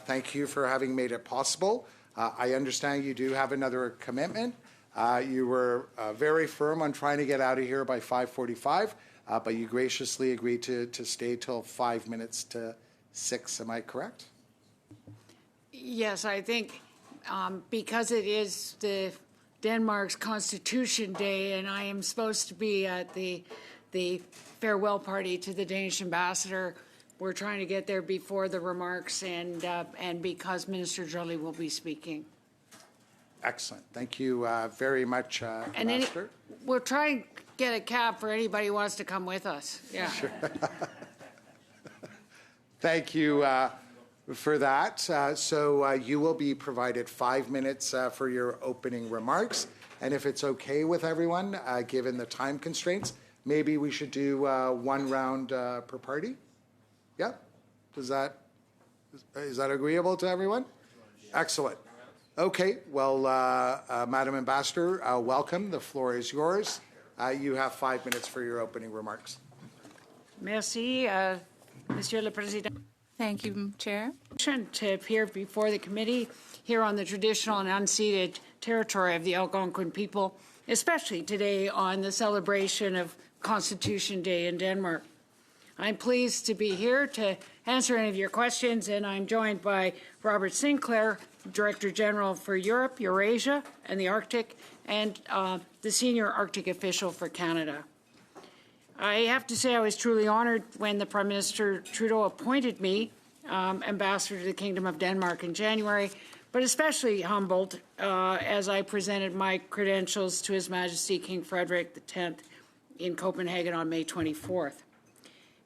Thank you for having made it possible. I understand you do have another commitment. You were very firm on trying to get out of here by 5:45, but you graciously agreed to stay till 5 minutes to 6. Am I correct? Yes, I think because it is Denmark's Constitution Day, and I am supposed to be at the farewell party to the Danish ambassador. We're trying to get there before the remarks, and because Minister Joly will be speaking. Excellent. Thank you very much, Ambassador. We'll try and get a cab for anybody who wants to come with us. Yeah. Sure. Thank you for that. So you will be provided 5 minutes for your opening remarks. And if it's okay with everyone, given the time constraints, maybe we should do one round per party. Yeah? Is that agreeable to everyone? Excellent. Okay. Well, Madam Ambassador, welcome. The floor is yours. You have 5 minutes for your opening remarks. Merci, Monsieur le Président. Thank you, Chair. To appear before the committee here on the traditional and unceded territory of the Algonquin people, especially today on the celebration of Constitution Day in Denmark. I'm pleased to be here to answer any of your questions, and I'm joined by Robert Sinclair, Director General for Europe, Eurasia, and the Arctic, and the Senior Arctic Official for Canada. I have to say I was truly honored when the Prime Minister Trudeau appointed me Ambassador to the Kingdom of Denmark in January, but especially humbled as I presented my credentials to His Majesty King Frederick X in Copenhagen on May 24th.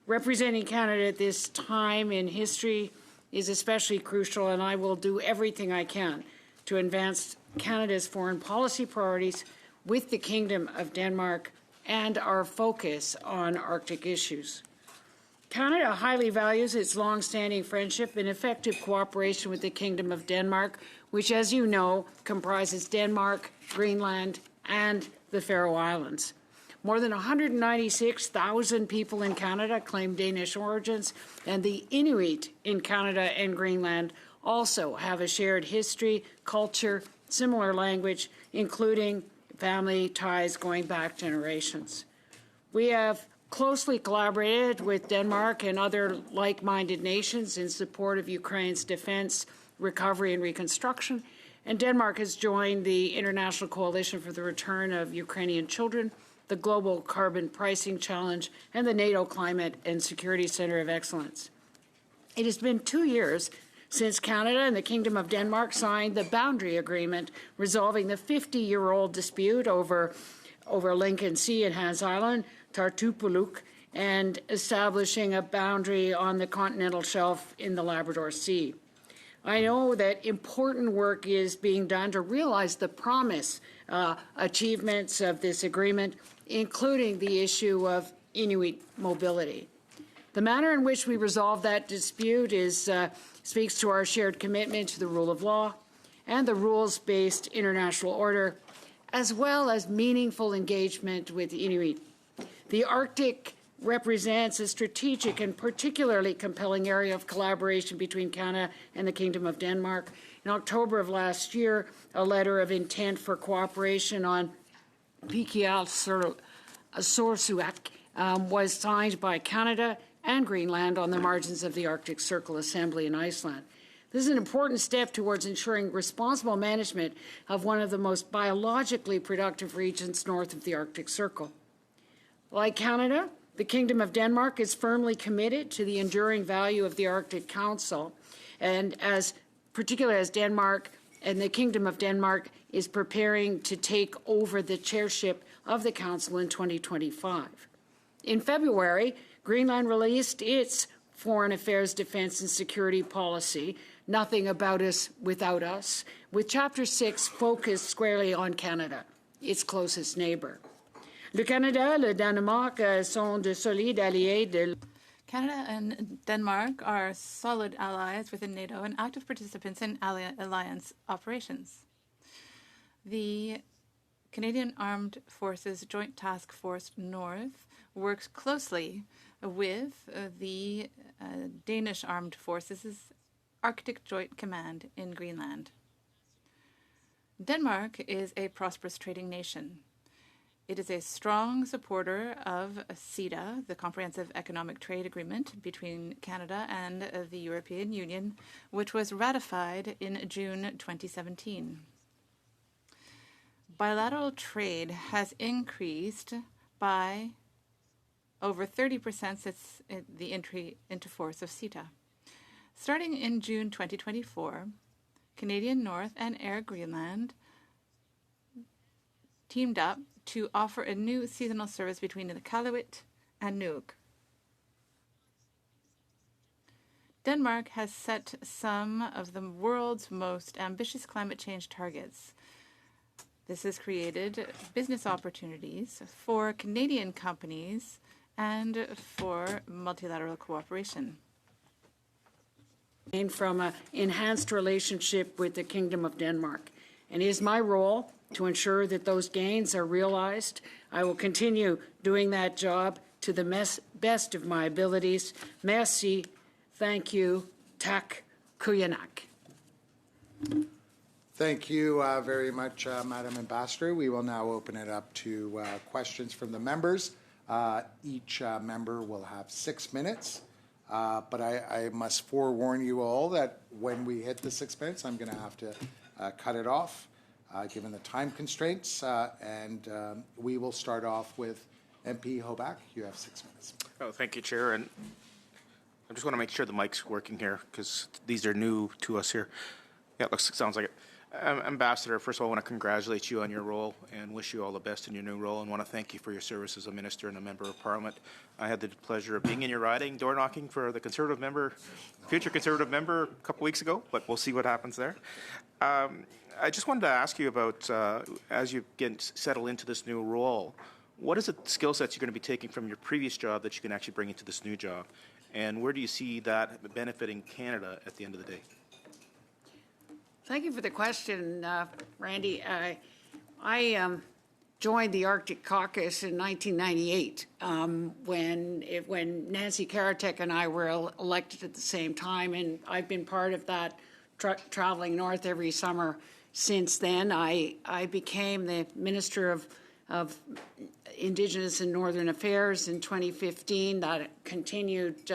Representing Canada at this time in history is especially crucial, and I will do everything I can to advance Canada's foreign policy priorities with the Kingdom of Denmark and our focus on Arctic issues. Canada highly values its long-standing friendship and effective cooperation with the Kingdom of Denmark, which, as you know, comprises Denmark, Greenland, and the Faroe Islands. More than 196,000 people in Canada claim Danish origins, and the Inuit in Canada and Greenland also have a shared history, culture, similar language, including family ties going back generations. We have closely collaborated with Denmark and other like-minded nations in support of Ukraine's defense, recovery, and reconstruction, and Denmark has joined the International Coalition for the Return of Ukrainian Children, the Global Carbon Pricing Challenge, and the NATO Climate and Security Center of Excellence. It has been 2 years since Canada and the Kingdom of Denmark signed the boundary agreement resolving the 50-year-old dispute over Lincoln Sea and Hans Island, Tartupaluk, and establishing a boundary on the continental shelf in the Labrador Sea. I know that important work is being done to realize the promise achievements of this agreement, including the issue of Inuit mobility. The manner in which we resolve that dispute speaks to our shared commitment to the rule of law and the rules-based international order, as well as meaningful engagement with Inuit. The Arctic represents a strategic and particularly compelling area of collaboration between Canada and the Kingdom of Denmark. In October of last year, a letter of intent for cooperation on Pikial Sorsuaq was signed by Canada and Greenland on the margins of the Arctic Circle Assembly in Iceland. This is an important step towards ensuring responsible management of one of the most biologically productive regions north of the Arctic Circle. Like Canada, the Kingdom of Denmark is firmly committed to the enduring value of the Arctic Council, and particularly as Denmark and the Kingdom of Denmark is preparing to take over the chairship of the Council in 2025. In February, Greenland released its Foreign Affairs, Defense and Security Policy, Nothing About Us Without Us, with Chapter 6 focused squarely on Canada, its closest neighbor. Le Canada, le Danemark sont de solides alliés de... Canada and Denmark are solid allies within NATO and active participants in alliance operations. The Canadian Armed Forces Joint Task Force North works closely with the Danish Armed Forces Arctic Joint Command in Greenland. Denmark is a prosperous trading nation. It is a strong supporter of CETA, the Comprehensive Economic Trade Agreement between Canada and the European Union, which was ratified in June 2017. Bilateral trade has increased by over 30% since the entry into force of CETA. Starting in June 2024, Canadian North and Air Greenland teamed up to offer a new seasonal service between Iqaluit and Nuuk. Denmark has set some of the world's most ambitious climate change targets. This has created business opportunities for Canadian companies and for multilateral cooperation. From an enhanced relationship with the Kingdom of Denmark. And it is my role to ensure that those gains are realized. I will continue doing that job to the best of my abilities. Merci, thank you, tak, kuyanak. Thank you very much, Madam Ambassador. We will now open it up to questions from the members. Each member will have 6 minutes. But I must forewarn you all that when we hit the 6 minutes, I'm going to have to cut it off, given the time constraints. And we will start off with MP Hoback. You have 6 minutes. Oh, thank you, Chair. And I just want to make sure the mic's working here because these are new to us here. Yeah, it sounds like it. Ambassador, first of all, I want to congratulate you on your role and wish you all the best in your new role and want to thank you for your service as a minister and a member of Parliament. I had the pleasure of being in your riding, door knocking for the Conservative member, future Conservative member a couple weeks ago, but we'll see what happens there. I just wanted to ask you about, as you settle into this new role, what is the skill sets you're going to be taking from your previous job that you can actually bring into this new job? And where do you see that benefiting Canada at the end of the day? Thank you for the question, Randy. I joined the Arctic Caucus in 1998 when Nancy Karatek and I were elected at the same time, and I've been part of that traveling north every summer since then. I became the Minister of Indigenous and Northern Affairs in 2015. That continued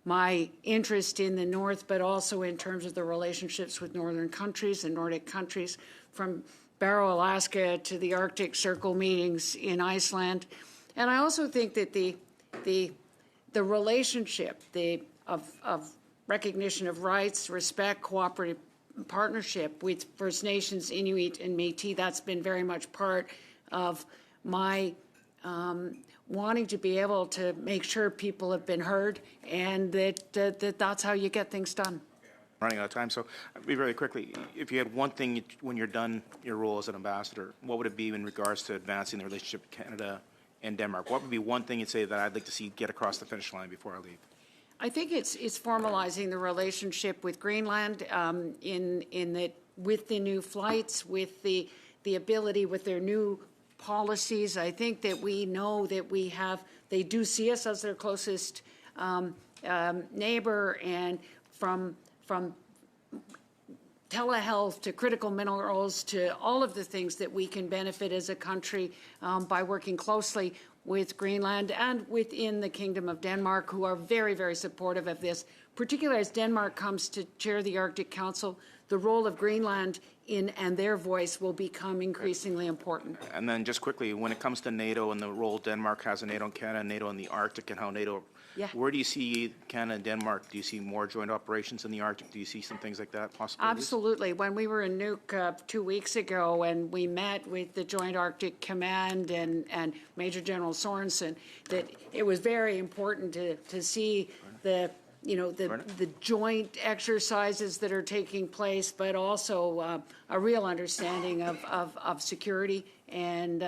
my interest in the North, but also in terms of the relationships with northern countries and Nordic countries, from Barrow, Alaska, to the Arctic Circle meetings in Iceland. And I also think that the relationship of recognition of rights, respect, cooperative partnership with First Nations, Inuit, and Métis, that's been very much part of my wanting to be able to make sure people have been heard, and that's how you get things done. Running out of time, so I'll be very quickly. If you had one thing when you're done your role as an ambassador, what would it be in regards to advancing the relationship with Canada and Denmark? What would be one thing you'd say that I'd like to see get across the finish line before I leave? I think it's formalizing the relationship with Greenland in that with the new flights, with the ability, with their new policies. I think that we know that they do see us as their closest neighbor, and from telehealth to critical minerals to all of the things that we can benefit as a country by working closely with Greenland and within the Kingdom of Denmark, who are very, very supportive of this, particularly as Denmark comes to chair the Arctic Council. The role of Greenland and their voice will become increasingly important. And then just quickly, when it comes to NATO and the role Denmark has in NATO and Canada, NATO in the Arctic, and how NATO, where do you see Canada and Denmark? Do you see more joint operations in the Arctic? Do you see some things like that possible? Absolutely. When we were in Nuuk 2 weeks ago and we met with the Joint Arctic Command and Major General Sorensen, that it was very important to see the joint exercises that are taking place, but also a real understanding of security and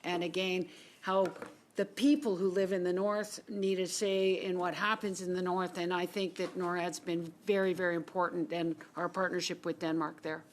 again, how the people who live in the North need a say in what happens in the North. And I think that NORAD's been very, very important, and our partnership with Denmark there.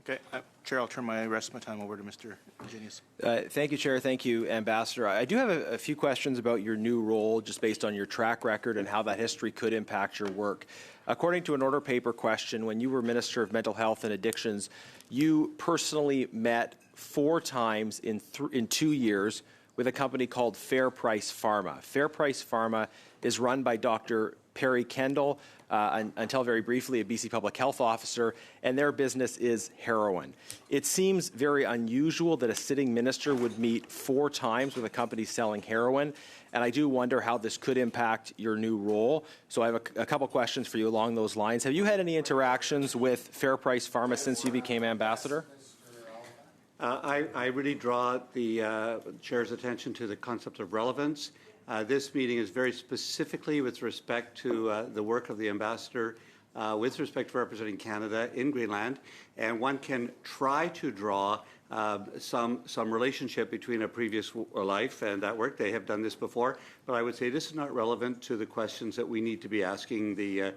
Okay, Chair, I'll turn my rest of my time over to Mr. Ingenious. Thank you, Chair. Thank you, Ambassador. I do have a few questions about your new role, just based on your track record and how that history could impact your work. According to an order paper question, when you were Minister of Mental Health and Addictions, you personally met 4 times in 2 years with a company called Fair Price Pharma. Fair Price Pharma is run by Dr. Perry Kendall, until very briefly a BC Public Health Officer, and their business is heroin. It seems very unusual that a sitting minister would meet 4 times with a company selling heroin, and I do wonder how this could impact your new role. So I have a couple questions for you along those lines. Have you had any interactions with Fair Price Pharma since you became ambassador? I really draw the Chair's attention to the concept of relevance. This meeting is very specifically with respect to the work of the ambassador with respect to representing Canada in Greenland, and one can try to draw some relationship between a previous life and that work. They have done this before, but I would say this is not relevant to the questions that we need to be asking the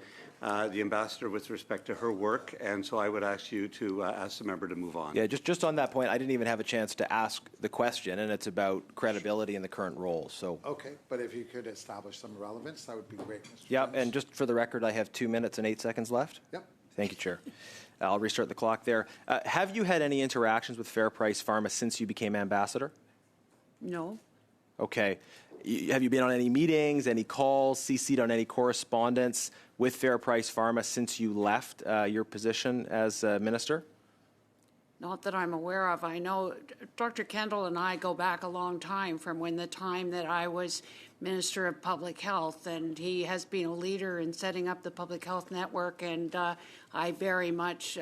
ambassador with respect to her work, and so I would ask you to ask the member to move on. Yeah, just on that point, I didn't even have a chance to ask the question, and it's about credibility in the current role. So Okay, but if you could establish some relevance, that would be great, Mr. yeah, Jones. and just for the record, I have 2 minutes and 8 seconds left. Yep. Thank you, Chair. I'll restart the clock there. Have you had any interactions with Fair Price Pharma since you became ambassador? No. Okay. Have you been on any meetings, any calls, CC'd on any correspondence with Fair Price Pharma since you left your position as minister? Not that I'm aware of. I know Dr. Kendall and I go back a long time, from when the time that I was Minister of Public Health, and he has been a leader in setting up the Public Health Network, and I very much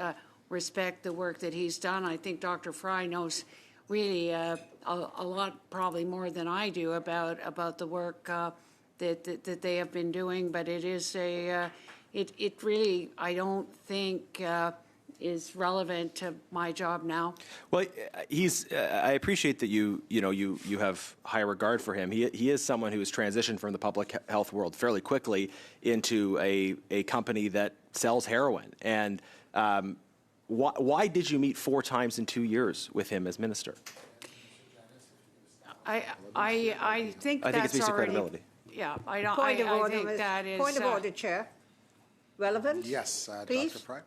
respect the work that he's done. I think Dr. Fry knows really a lot, probably more than I do, about the work that they have been doing, but it is it really, I don't think is relevant to my job now. Well, I appreciate that you have high regard for him. He is someone who has transitioned from the public health world fairly quickly into a company that sells heroin. And why did you meet 4 times in 2 years with him as minister? I think I think that's it speaks to already. credibility. Yeah, I don't. Point of I order, think that is. point of order, Chair. Relevance? Yes, please. Dr. Fry.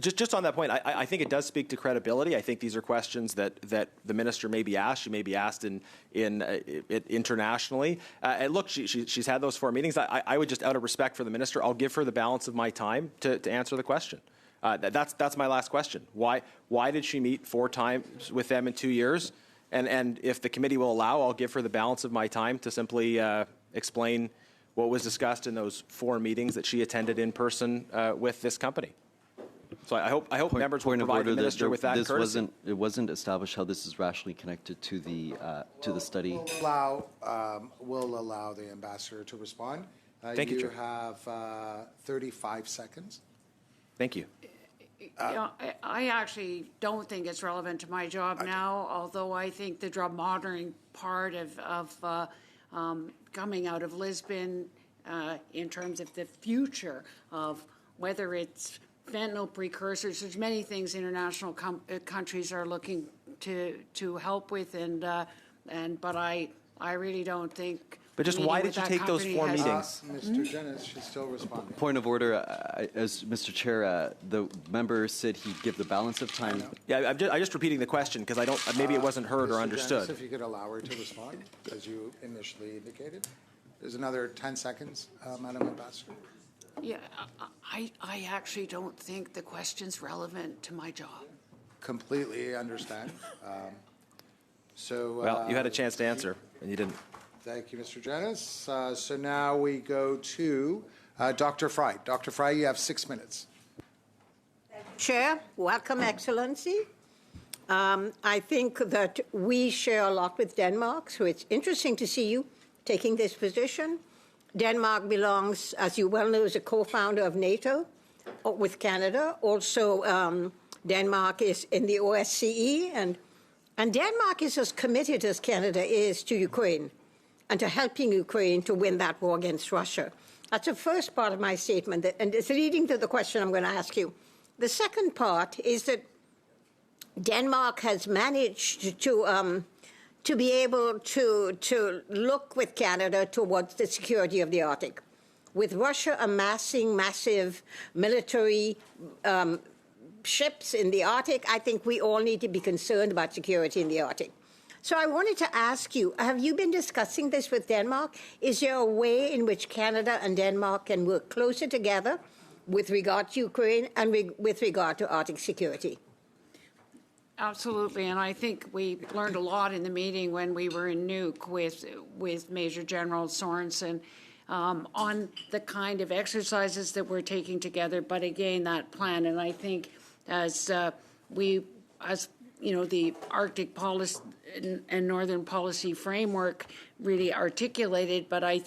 Just on that point, I think it does speak to credibility. I think these are questions that the minister may be asked. She may be asked internationally. And look, she's had those 4 meetings. I would just, out of respect for the minister, I'll give her the balance of my time to answer the question. That's my last question. Why did she meet 4 times with them in 2 years? And if the committee will allow, I'll give her the balance of my time to simply explain what was discussed in those 4 meetings that she attended in person with this company. So I hope members will provide the minister with that courtesy. It wasn't established how this is rationally connected to the study. We'll allow the ambassador to respond. Thank you, Chair. You have 35 seconds. Thank you. I actually don't think it's relevant to my job now, although I think the drug monitoring part of coming out of Lisbon in terms of the future of whether it's fentanyl precursors, there's many things international countries are looking to help with, but I really don't think. But just why did you take those 4 meetings? Mr. Jennings should still respond. Point of order, as Mr. Chair, the member said he'd give the balance of time. Yeah, I'm just repeating the question because I don't. Maybe it wasn't heard or Mr. understood. Jennings, if you could allow her to respond, as you initially indicated. There's another 10 seconds, Madam Ambassador. Yeah, I actually don't think the question's relevant to my job. Completely understand. Well, you had a chance to answer, and you didn't. Thank you, Mr. Jennings. So now we go to Dr. Fry. Dr. Fry, you have 6 minutes. Chair, welcome, Excellency. I think that we share a lot with Denmark, so it's interesting to see you taking this position. Denmark belongs, as you well know, as a co-founder of NATO with Canada. Also, Denmark is in the OSCE, and Denmark is as committed as Canada is to Ukraine and to helping Ukraine to win that war against Russia. That's the first part of my statement, and it's leading to the question I'm going to ask you. The second part is that Denmark has managed to be able to look with Canada towards the security of the Arctic. With Russia amassing massive military ships in the Arctic, I think we all need to be concerned about security in the Arctic. So I wanted to ask you, have you been discussing this with Denmark? Is there a way in which Canada and Denmark can work closer together with regard to Ukraine and with regard to Arctic security? Absolutely, and I think we learned a lot in the meeting when we were in Nuuk with Major General Sorensen on the kind of exercises that we're taking together, but again, that plan. And I think as you know, the Arctic policy and Northern policy framework really articulated, but I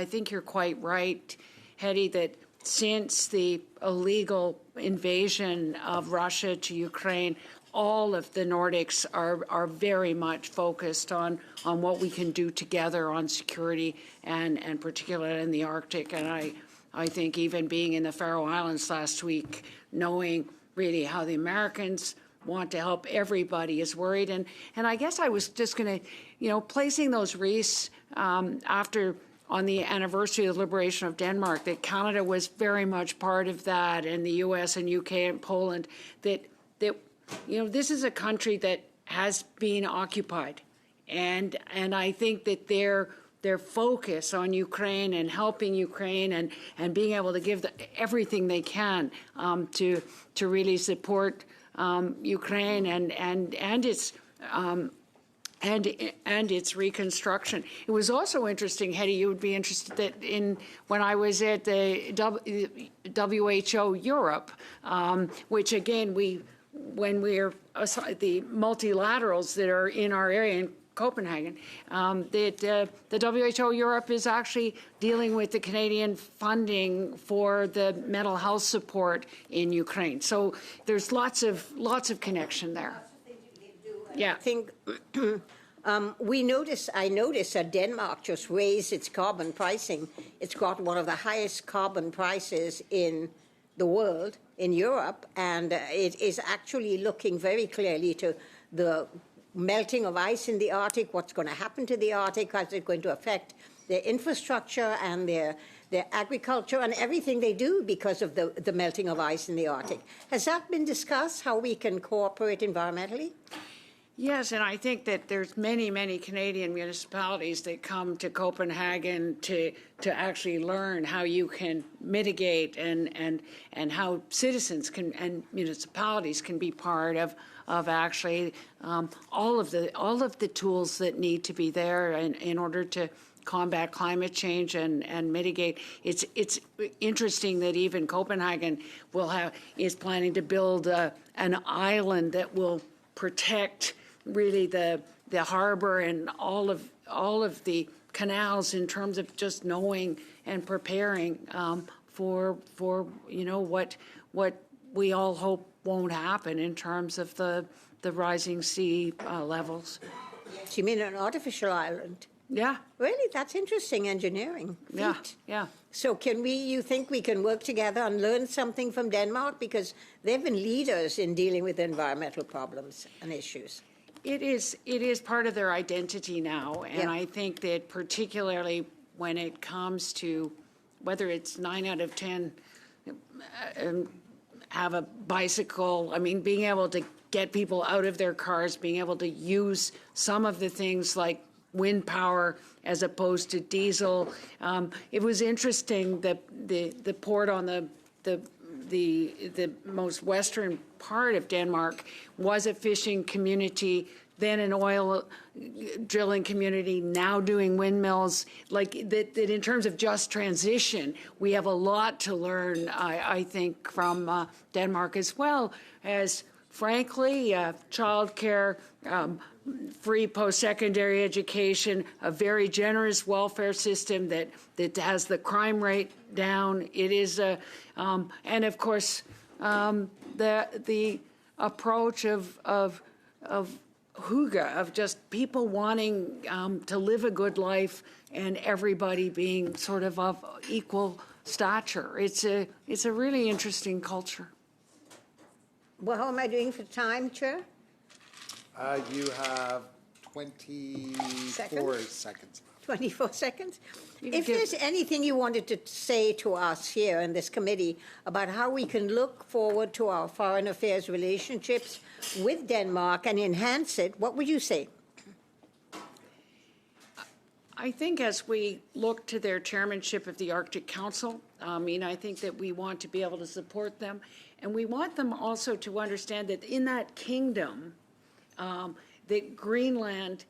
think you're quite right, Hetty, that since the illegal invasion of Russia to Ukraine, all of the Nordics are very much focused on what we can do together on security and particularly in the Arctic. And I think even being in the Faroe Islands last week, knowing really how the Americans want to help everybody is worried. And I guess I was just going to, you know, placing those wreaths after on the anniversary of the liberation of Denmark, that Canada was very much part of that, and the U.S. and U.K. and Poland, that you know, this is a country that has been occupied, and I think that their focus on Ukraine and helping Ukraine and being able to give everything they can to really support Ukraine and its reconstruction. It was also interesting, Hetty, you would be interested that when I was at the WHO Europe, which again when we're the multilaterals that are in our area in Copenhagen, that the WHO Europe is actually dealing with the Canadian funding for the mental health support in Ukraine. So there's lots of connection there. Yeah. I think I noticed that Denmark just raised its carbon pricing. It's got one of the highest carbon prices in the world, in Europe, and it is actually looking very clearly to the melting of ice in the Arctic, what's going to happen to the Arctic, how it's going to affect their infrastructure and their agriculture and everything they do because of the melting of ice in the Arctic. Has that been discussed, how we can cooperate environmentally? Yes, and I think that there's many Canadian municipalities that come to Copenhagen to actually learn how you can mitigate and how citizens can and municipalities can be part of actually all of the tools that need to be there in order to combat climate change and mitigate. It's interesting that even Copenhagen is planning to build an island that will protect really the harbor and all of the canals in terms of just knowing and preparing for you know what we all hope won't happen in terms of the rising sea levels. You mean an artificial island? Yeah. Really, that's interesting engineering feat. Yeah. So you think we can work together and learn something from Denmark, because they've been leaders in dealing with environmental problems and issues? It is part of their identity now, and I think that particularly when it comes to whether it's 9 out of 10 have a bicycle, I mean, being able to get people out of their cars, being able to use some of the things like wind power as opposed to diesel. It was interesting that the port on the most western part of Denmark was a fishing community, then an oil drilling community, now doing windmills. Like that in terms of just transition, we have a lot to learn, I think, from Denmark, as well as, frankly, childcare, free post-secondary education, a very generous welfare system that has the crime rate down. It is and of course the approach of hygge, of just people wanting to live a good life and everybody being sort of equal stature. It's a really interesting culture. Well, how am I doing for time, Chair? You have 24 seconds. 24 seconds? can If give- there's anything you wanted to say to us here in this committee about how we can look forward to our foreign affairs relationships with Denmark and enhance it, what would you say? I think as we look to their chairmanship of the Arctic Council, I think that we want to be able to support them. And we want them also to understand that in that kingdom, that Greenland,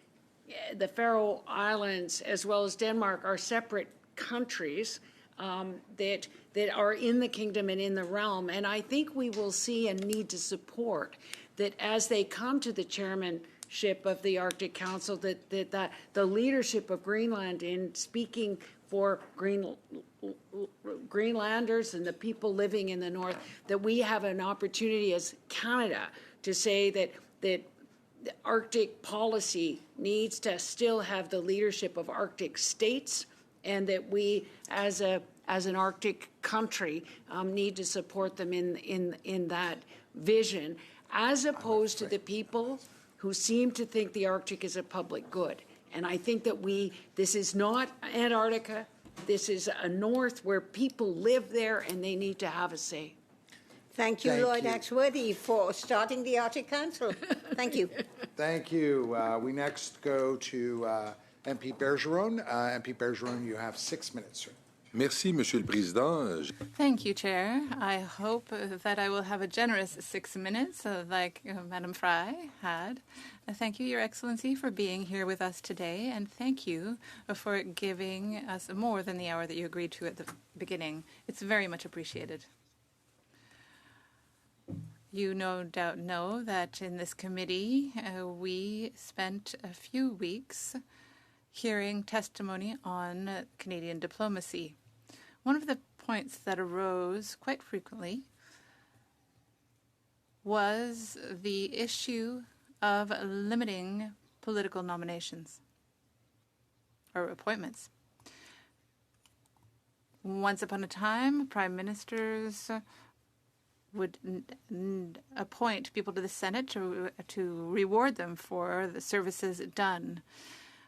the Faroe Islands, as well as Denmark are separate countries that are in the kingdom and in the realm. And I think we will see a need to support that as they come to the chairmanship of the Arctic Council, that the leadership of Greenland in speaking for Greenlanders and the people living in the north, that we have an opportunity as Canada to say that the Arctic policy needs to still have the leadership of Arctic states, and that we, as an Arctic country, need to support them in that vision, as opposed to the people who seem to think the Arctic is a public good. And I think that this is not Antarctica. This is a north where people live there, and they need to have a say. Thank you, Thank Lloyd you. Axworthy, for starting the Arctic Council. Thank you. Thank you. We next go to MP Bergeron. MP Bergeron, you have 6 minutes, sir. Merci, Monsieur le Président. Thank you, Chair. I hope that I will have a generous 6 minutes, like Madam Fry had. Thank you, Your Excellency, for being here with us today, and thank you for giving us more than the hour that you agreed to at the beginning. It's very much appreciated. You no doubt know that in this committee, we spent a few weeks hearing testimony on Canadian diplomacy. One of the points that arose quite frequently was the issue of limiting political nominations or appointments. Once upon a time, prime ministers would appoint people to the Senate to reward them for the services done.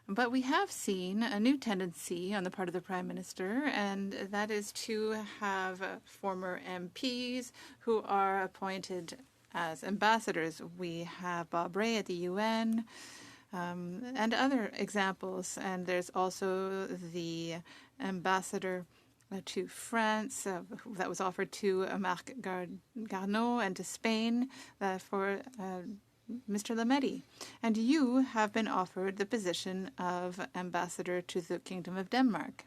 But we have seen a new tendency on the part of the Prime Minister, and that is to have former MPs who are appointed as ambassadors. We have Bob Rae at the UN and other examples. And there's also the ambassador to France that was offered to Marc Garneau, and to Spain for Mr. Lametti. And you have been offered the position of ambassador to the Kingdom of Denmark.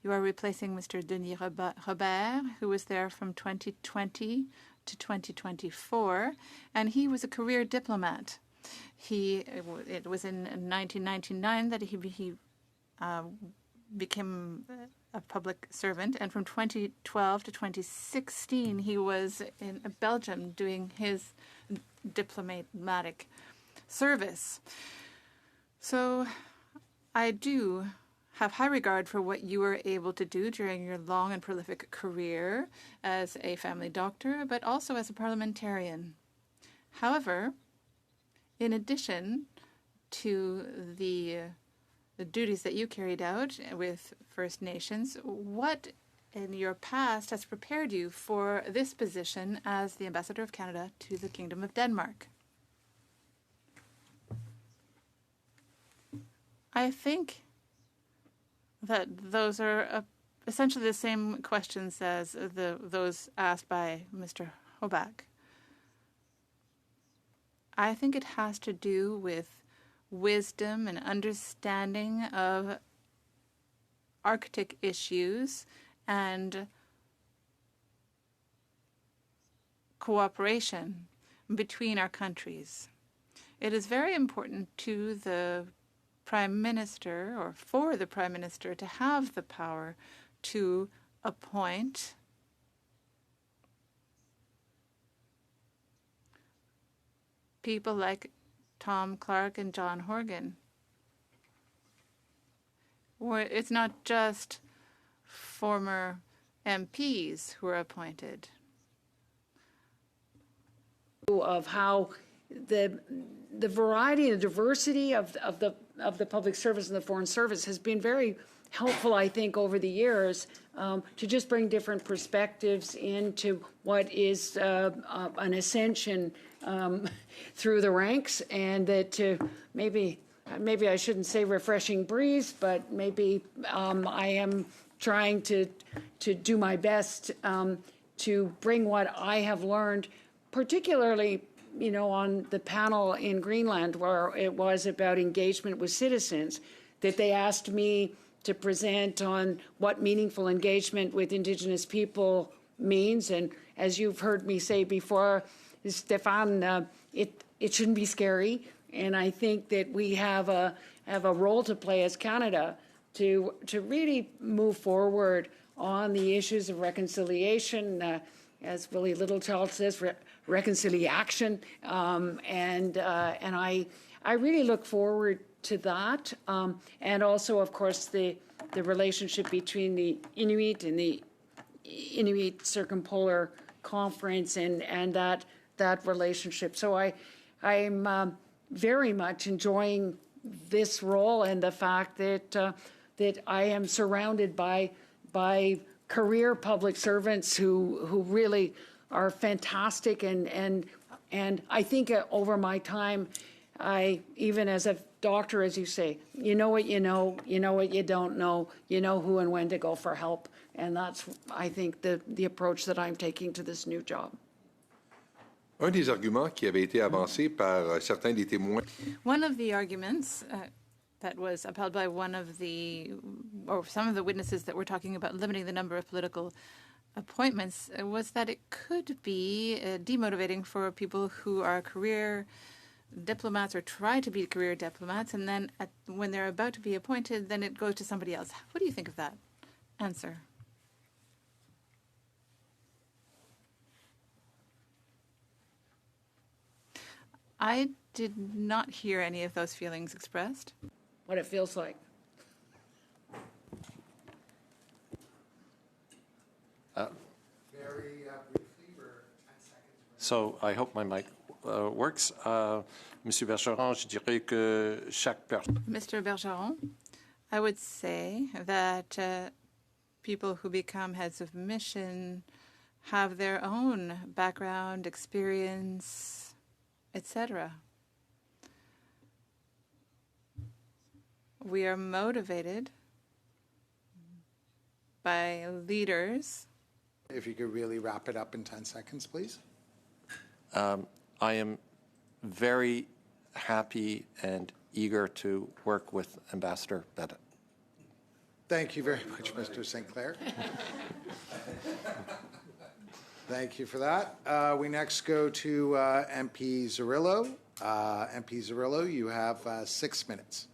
You are replacing Mr. Denis Robert, who was there from 2020 to 2024, and he was a career diplomat. It was in 1999 that he became a public servant, and from 2012 to 2016 he was in Belgium doing his diplomatic service. So I do have high regard for what you were able to do during your long and prolific career as a family doctor, but also as a parliamentarian. However, in addition to the duties that you carried out with First Nations, what in your past has prepared you for this position as the Ambassador of Canada to the Kingdom of Denmark? I think that those are essentially the same questions as those asked by Mr. Hoback. I think it has to do with wisdom and understanding of Arctic issues and cooperation between our countries. It is very important to the Prime Minister, or for the Prime Minister, to have the power to appoint people like Tom Clark and John Horgan. It's not just former MPs who are appointed. of how the variety and the diversity of the public service and the foreign service has been very helpful, I think, over the years to just bring different perspectives into what is an ascension through the ranks, and that maybe I shouldn't say refreshing breeze, but maybe I am trying to do my best to bring what I have learned, particularly on the panel in Greenland where it was about engagement with citizens, that they asked me to present on what meaningful engagement with Indigenous people means. And as you've heard me say before, Stefan, it shouldn't be scary. And I think that we have a role to play as Canada to really move forward on the issues of reconciliation, as Willie Littlechild says, reconciliation. And I really look forward to that. And also, of course, the relationship between the Inuit and the Inuit Circumpolar Conference and that relationship. So I'm very much enjoying this role, and the fact that I am surrounded by career public servants who really are fantastic, and I think over my time, even as a doctor, as you say, you know what you know what you don't know, you know who and when to go for help, and that's, I think, the approach that I'm taking to this new job. Un des arguments qui avait été avancé par certains des témoins. One of the arguments that was upheld by some of the witnesses that were talking about limiting the number of political appointments was that it could be demotivating for people who are career diplomats or try to be career diplomats, and then when they're about to be appointed, then it goes to somebody else. What do you think of that answer? I did not hear any of those feelings expressed. What it feels like. Very briefly, we're 10 seconds. So I hope my mic works. Monsieur Bergeron, je dirais que chaque personne. Mr. Bergeron, I would say that people who become heads of mission have their own background, experience, etc. We are motivated by leaders. If you could really wrap it up in 10 seconds, please. I am very happy and eager to work with Ambassador Bennett. Thank you very much, Mr. Sinclair. Thank you for that. We next go to MP Zarillo. MP Zarillo, you have 6 minutes.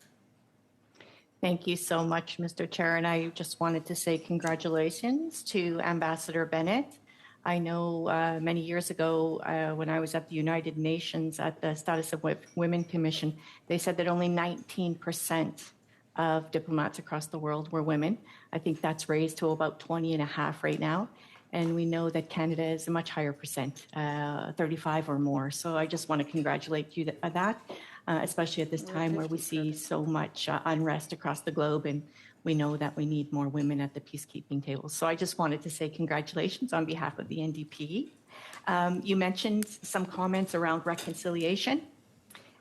Thank you so much, Mr. Chair. And I just wanted to say congratulations to Ambassador Bennett. I know many years ago when I was at the United Nations at the Status of Women Commission, they said that only 19% of diplomats across the world were women. I think that's raised to about 20.5% right now. And we know that Canada is a much higher percent, 35 or more. So I just want to congratulate you on that, especially at this time where we see so much unrest across the globe, and we know that we need more women at the peacekeeping table. So I just wanted to say congratulations on behalf of the NDP. You mentioned some comments around reconciliation.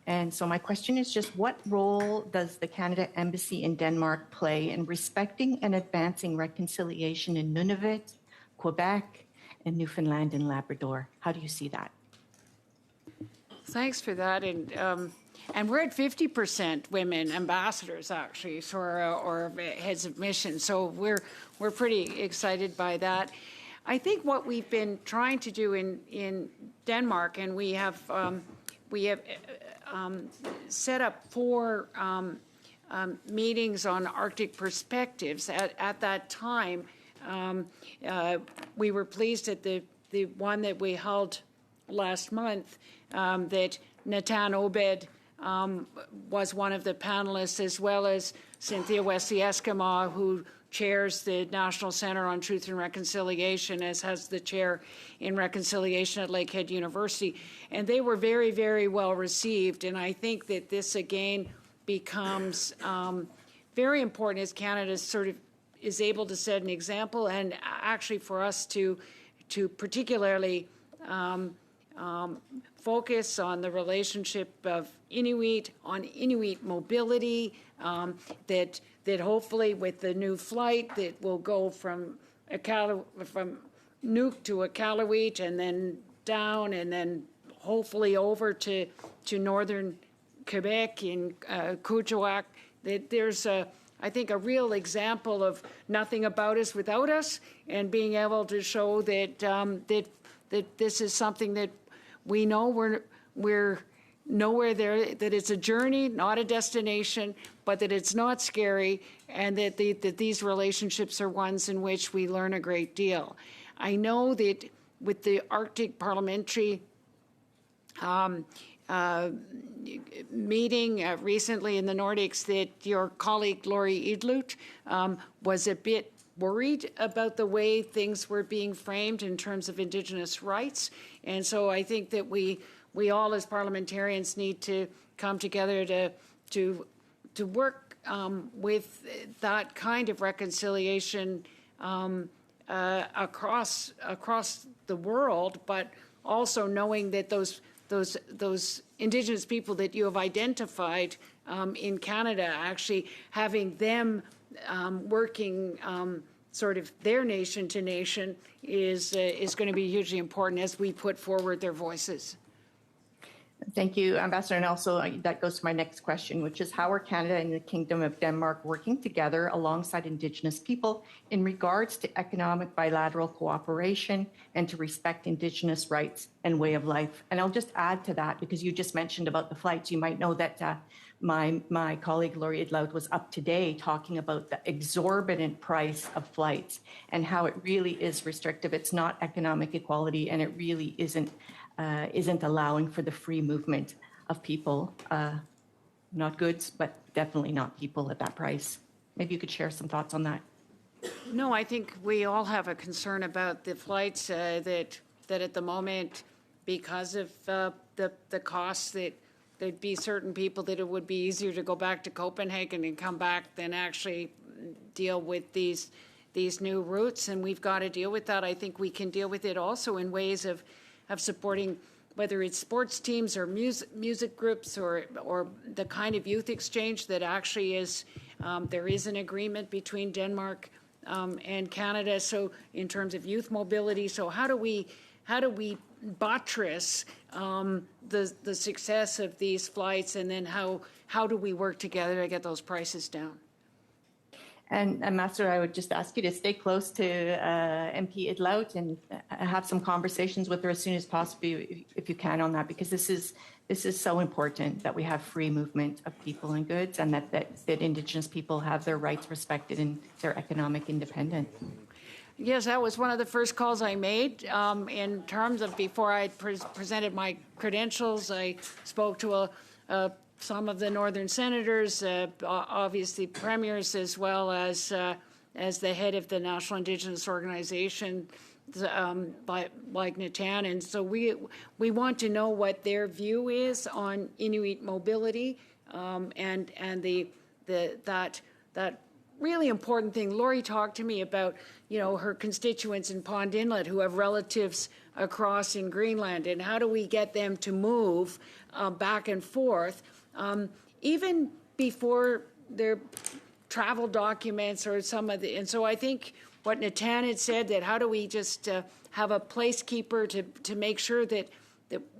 And so my question is just, what role does the Canada Embassy in Denmark play in respecting and advancing reconciliation in Nunavut, Quebec, and Newfoundland and Labrador? How do you see that? Thanks for that. And we're at 50% women ambassadors, actually, so or heads of mission. So we're pretty excited by that. I think what we've been trying to do in Denmark, and we have set up 4 meetings on Arctic perspectives. At that time, we were pleased at the one that we held last month that Natan Obed was one of the panelists, as well as Cynthia Wesley Eskimo, who chairs the National Center on Truth and Reconciliation, as has the chair in reconciliation at Lakehead University. And they were very, very well received. And I think that this, again, becomes very important as Canada sort of is able to set an example, and actually for us to particularly focus on the relationship of Inuit, on Inuit mobility, that hopefully with the new flight that will go from Nuuk to Iqaluit and then down and then hopefully over to northern Quebec in Kuujjuaq, that there's I think a real example of nothing about us without us, and being able to show that that this is something that we know we're nowhere there, that it's a journey, not a destination, but that it's not scary, and that these relationships are ones in which we learn a great deal. I know that with the Arctic Parliamentary meeting recently in the Nordics, that your colleague Laurie Idlut was a bit worried about the way things were being framed in terms of Indigenous rights. And so I think that we all as parliamentarians need to come together to work with that kind of reconciliation across the world, but also knowing that those Indigenous people that you have identified in Canada, actually having them working sort of their nation to nation is going to be hugely important as we put forward their voices. Thank you, Ambassador. And also that goes to my next question, which is how are Canada and the Kingdom of Denmark working together alongside Indigenous people in regards to economic bilateral cooperation and to respect Indigenous rights and way of life? And I'll just add to that, because you just mentioned about the flights. You might know that my colleague Laurie Idlout was up today talking about the exorbitant price of flights and how it really is restrictive. It's not economic equality, and it really isn't allowing for the free movement of people, not goods, but definitely not people at that price. Maybe you could share some thoughts on that. No, I think we all have a concern about the flights that at the moment, because of the costs, that there'd be certain people that it would be easier to go back to Copenhagen and come back than actually deal with these new routes, and we've got to deal with that. I think we can deal with it also in ways of supporting, whether it's sports teams or music groups or the kind of youth exchange that actually is, there is an agreement between Denmark and Canada. So in terms of youth mobility, so how do we buttress the success of these flights, and then how do we work together to get those prices down? And Ambassador, I would just ask you to stay close to MP Idlout and have some conversations with her as soon as possible, if you can, on that, because this is so important that we have free movement of people and goods, and that Indigenous people have their rights respected and their economic independence. Yes, that was one of the first calls I made. In terms of before I presented my credentials, I spoke to some of the northern senators, obviously premiers, as well as the head of the National Indigenous Organization, like Natan. And so we want to know what their view is on Inuit mobility, and that really important thing. Laurie talked to me about, her constituents in Pond Inlet who have relatives across in Greenland, and how do we get them to move back and forth, even before their travel documents or some of the. And so I think what Natan had said, that how do we just have a placekeeper to make sure that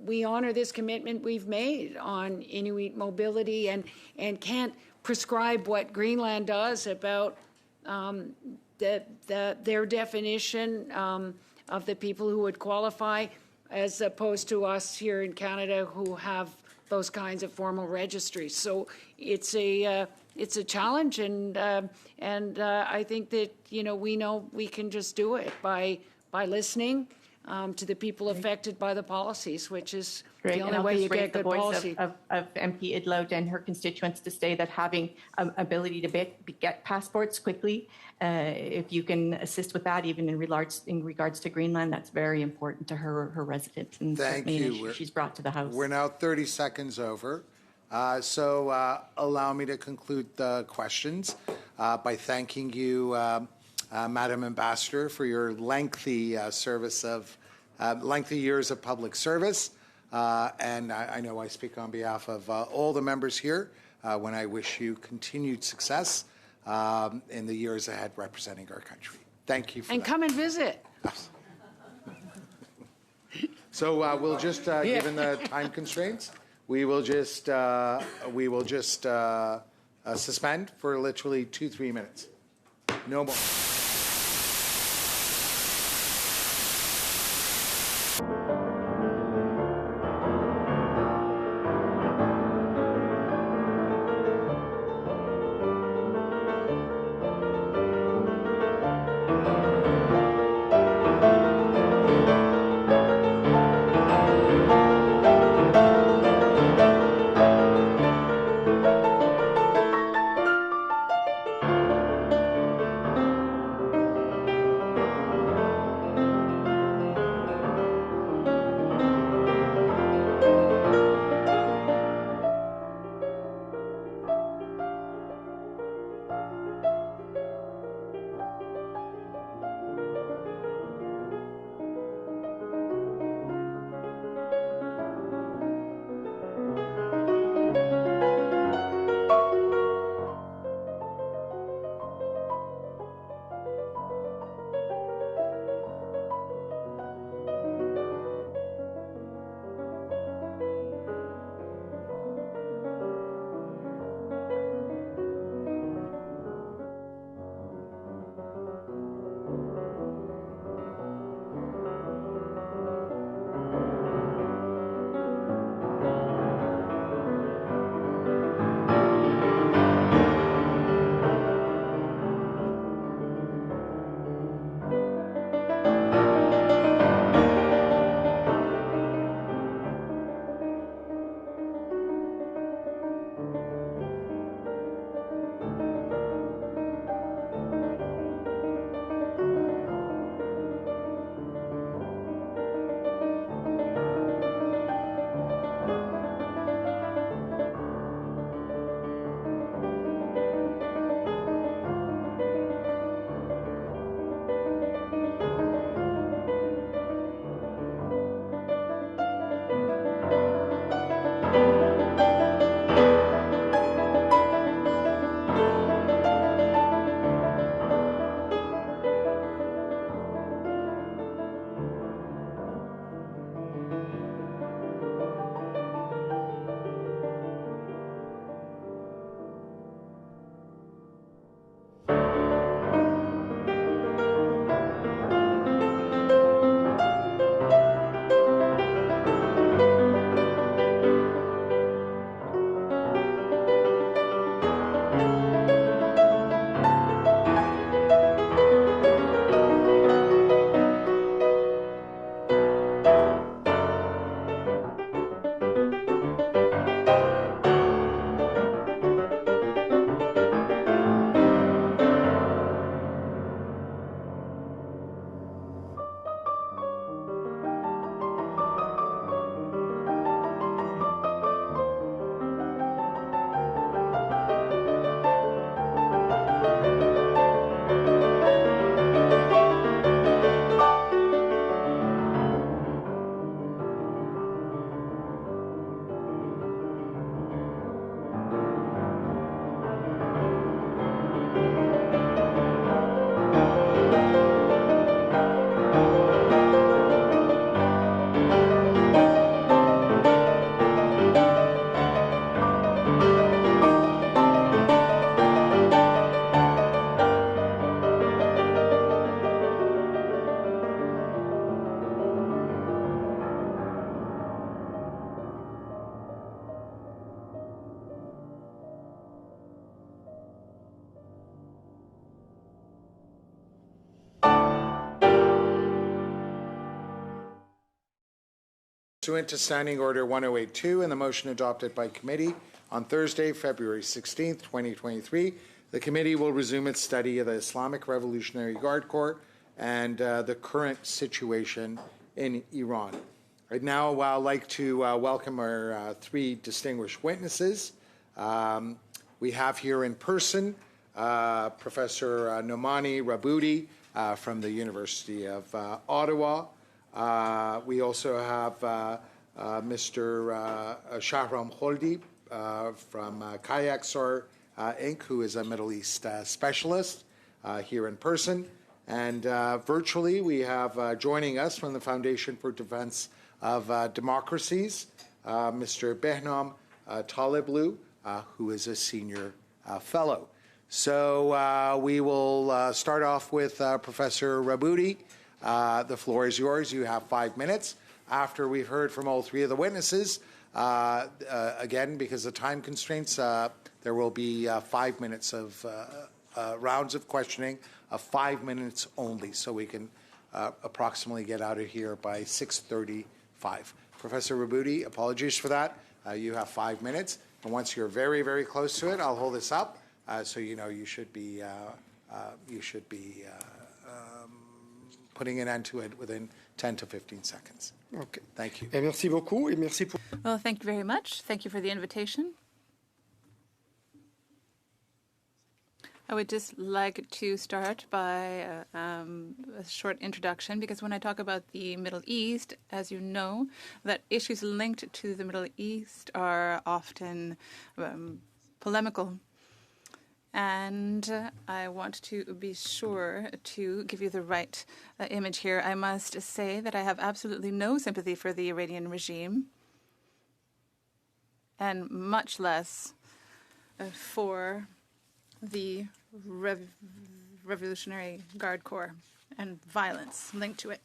we honor this commitment we've made on Inuit mobility, and can't prescribe what Greenland does about their definition of the people who would qualify, as opposed to us here in Canada who have those kinds of formal registries. So it's a challenge, and I think that we know we can just do it by listening, to the people affected by the policies, which is Great. the And only I'll way just you raise get the good voice policy. of MP Idlout and her constituents to say that having ability to get passports quickly, if you can assist with that, even in regards to Greenland, that's very important to her residents, and Thank certainly an you. issue she's brought to the House. We're now 30 seconds over. So allow me to conclude the questions by thanking you, Madam Ambassador, for your lengthy service of lengthy years of public service. And I know I speak on behalf of all the members here when I wish you continued success in the years ahead representing our country. Thank you for And that. come and visit. So we'll just, given the time constraints, we will just suspend for literally 2-3 minutes. No more. pursuant to Standing Order 1082 and the motion adopted by committee on Thursday, February 16th, 2023, the committee will resume its study of the Islamic Revolutionary Guard Corps and the current situation in Iran. Right now, I'd like to welcome our three distinguished witnesses. We have here in person Professor Nomani Rabudi from the University of Ottawa. We also have Mr. Shahram Kholdi from Kayaksor Inc., who is a Middle East specialist here in person. And virtually, we have joining us from the Foundation for Defense of Democracies, Mr. Behnam Taliblu, who is a senior fellow. So we will start off with Professor Rabudi. The floor is yours. You have 5 minutes. After we've heard from all three of the witnesses, again, because of time constraints, there will be 5 minutes of rounds of questioning of 5 minutes only, so we can approximately get out of here by 6:35. Professor Rabudi, apologies for that. You have 5 minutes, and once you're very, very close to it, I'll hold this up, so you know you should be putting an end to it within 10 to 15 seconds. Okay. Thank you. Et merci beaucoup, et merci pour... Well, thank you very much. Thank you for the invitation. I would just like to start by a short introduction, because when I talk about the Middle East, as you know, that issues linked to the Middle East are often polemical. And I want to be sure to give you the right image here. I must say that I have absolutely no sympathy for the Iranian regime, and much less for the Revolutionary Guard Corps and violence linked to it.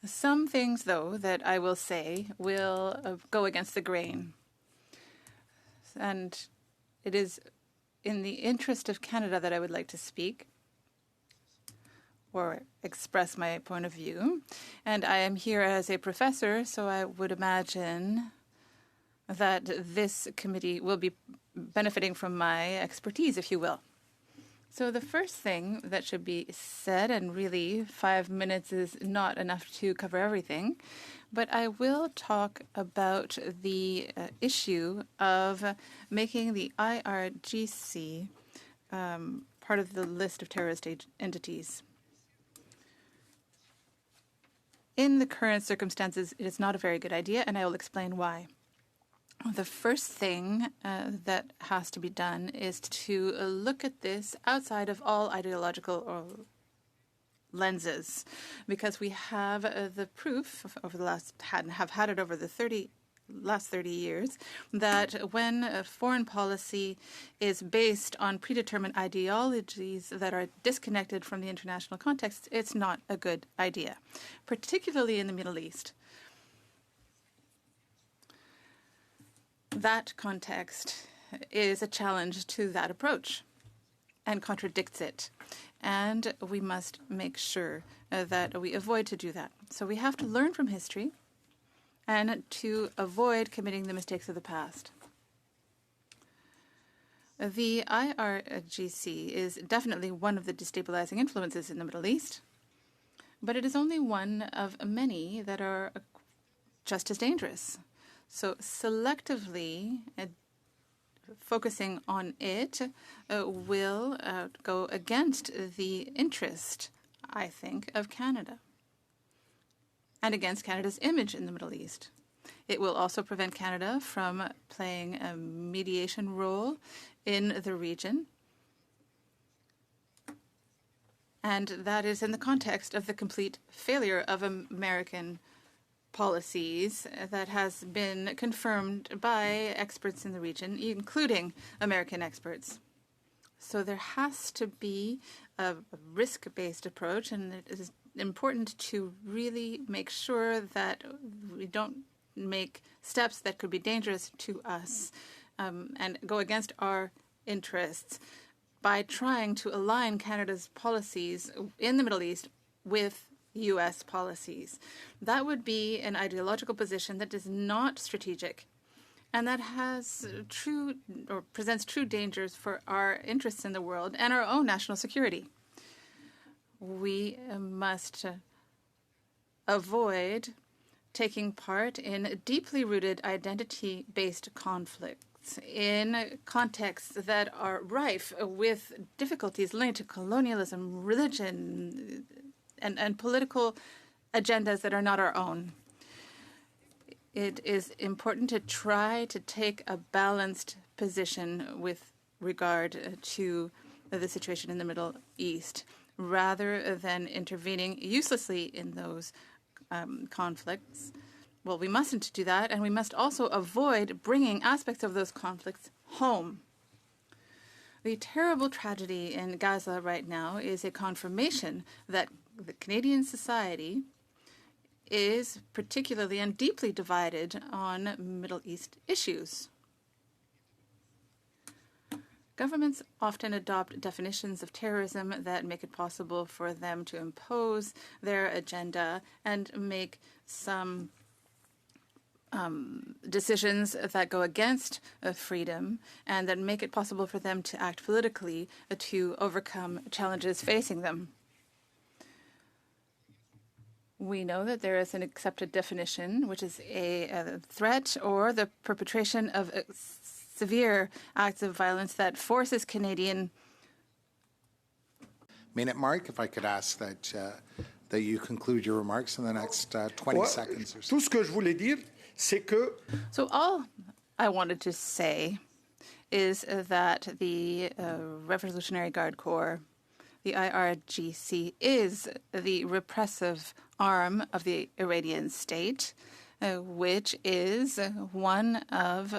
Some things, though, that I will say will go against the grain. And it is in the interest of Canada that I would like to speak or express my point of view. And I am here as a professor, so I would imagine that this committee will be benefiting from my expertise, if you will. So the first thing that should be said, and really 5 minutes is not enough to cover everything, but I will talk about the issue of making the IRGC part of the list of terrorist entities. In the current circumstances, it is not a very good idea, and I will explain why. The first thing that has to be done is to look at this outside of all ideological lenses, because we have the proof over the last last 30 years that when foreign policy is based on predetermined ideologies that are disconnected from the international context, it's not a good idea, particularly in the Middle East. That context is a challenge to that approach and contradicts it. And we must make sure that we avoid to do that. So we have to learn from history and to avoid committing the mistakes of the past. The IRGC is definitely one of the destabilizing influences in the Middle East, but it is only one of many that are just as dangerous. So selectively focusing on it will go against the interest, I think, of Canada and against Canada's image in the Middle East. It will also prevent Canada from playing a mediation role in the region. And that is in the context of the complete failure of American policies that has been confirmed by experts in the region, including American experts. So there has to be a risk-based approach, and it is important to really make sure that we don't make steps that could be dangerous to us and go against our interests by trying to align Canada's policies in the Middle East with U.S. policies. That would be an ideological position that is not strategic and that has presents true dangers for our interests in the world and our own national security. We must avoid taking part in deeply rooted identity-based conflicts in contexts that are rife with difficulties linked to colonialism, religion, and political agendas that are not our own. It is important to try to take a balanced position with regard to the situation in the Middle East, rather than intervening uselessly in those conflicts. Well, we mustn't do that, and we must also avoid bringing aspects of those conflicts home. The terrible tragedy in Gaza right now is a confirmation that the Canadian society is particularly and deeply divided on Middle East issues. Governments often adopt definitions of terrorism that make it possible for them to impose their agenda and make some decisions that go against freedom and that make it possible for them to act politically to overcome challenges facing them. We know that there is an accepted definition, which is a threat or the perpetration of severe acts of violence that forces Canadian. Minute mark, if I could ask that you conclude your remarks in the next 20 seconds or so. Tout ce que je voulais dire, c'est que. So all I wanted to say is that the Revolutionary Guard Corps, the IRGC, is the repressive arm of the Iranian state, which is one of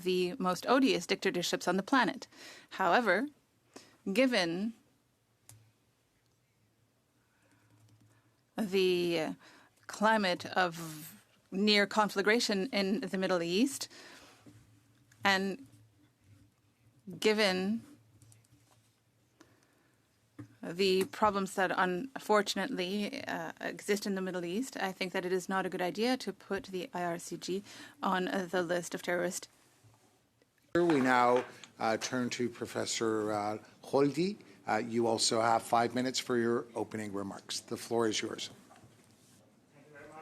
the most odious dictatorships on the planet. However, given the climate of near conflagration in the Middle East, and given the problems that unfortunately exist in the Middle East, I think that it is not a good idea to put the IRCG on the list of terrorists. We now turn to Professor Holdi. You also have 5 minutes for your opening remarks. The floor is yours.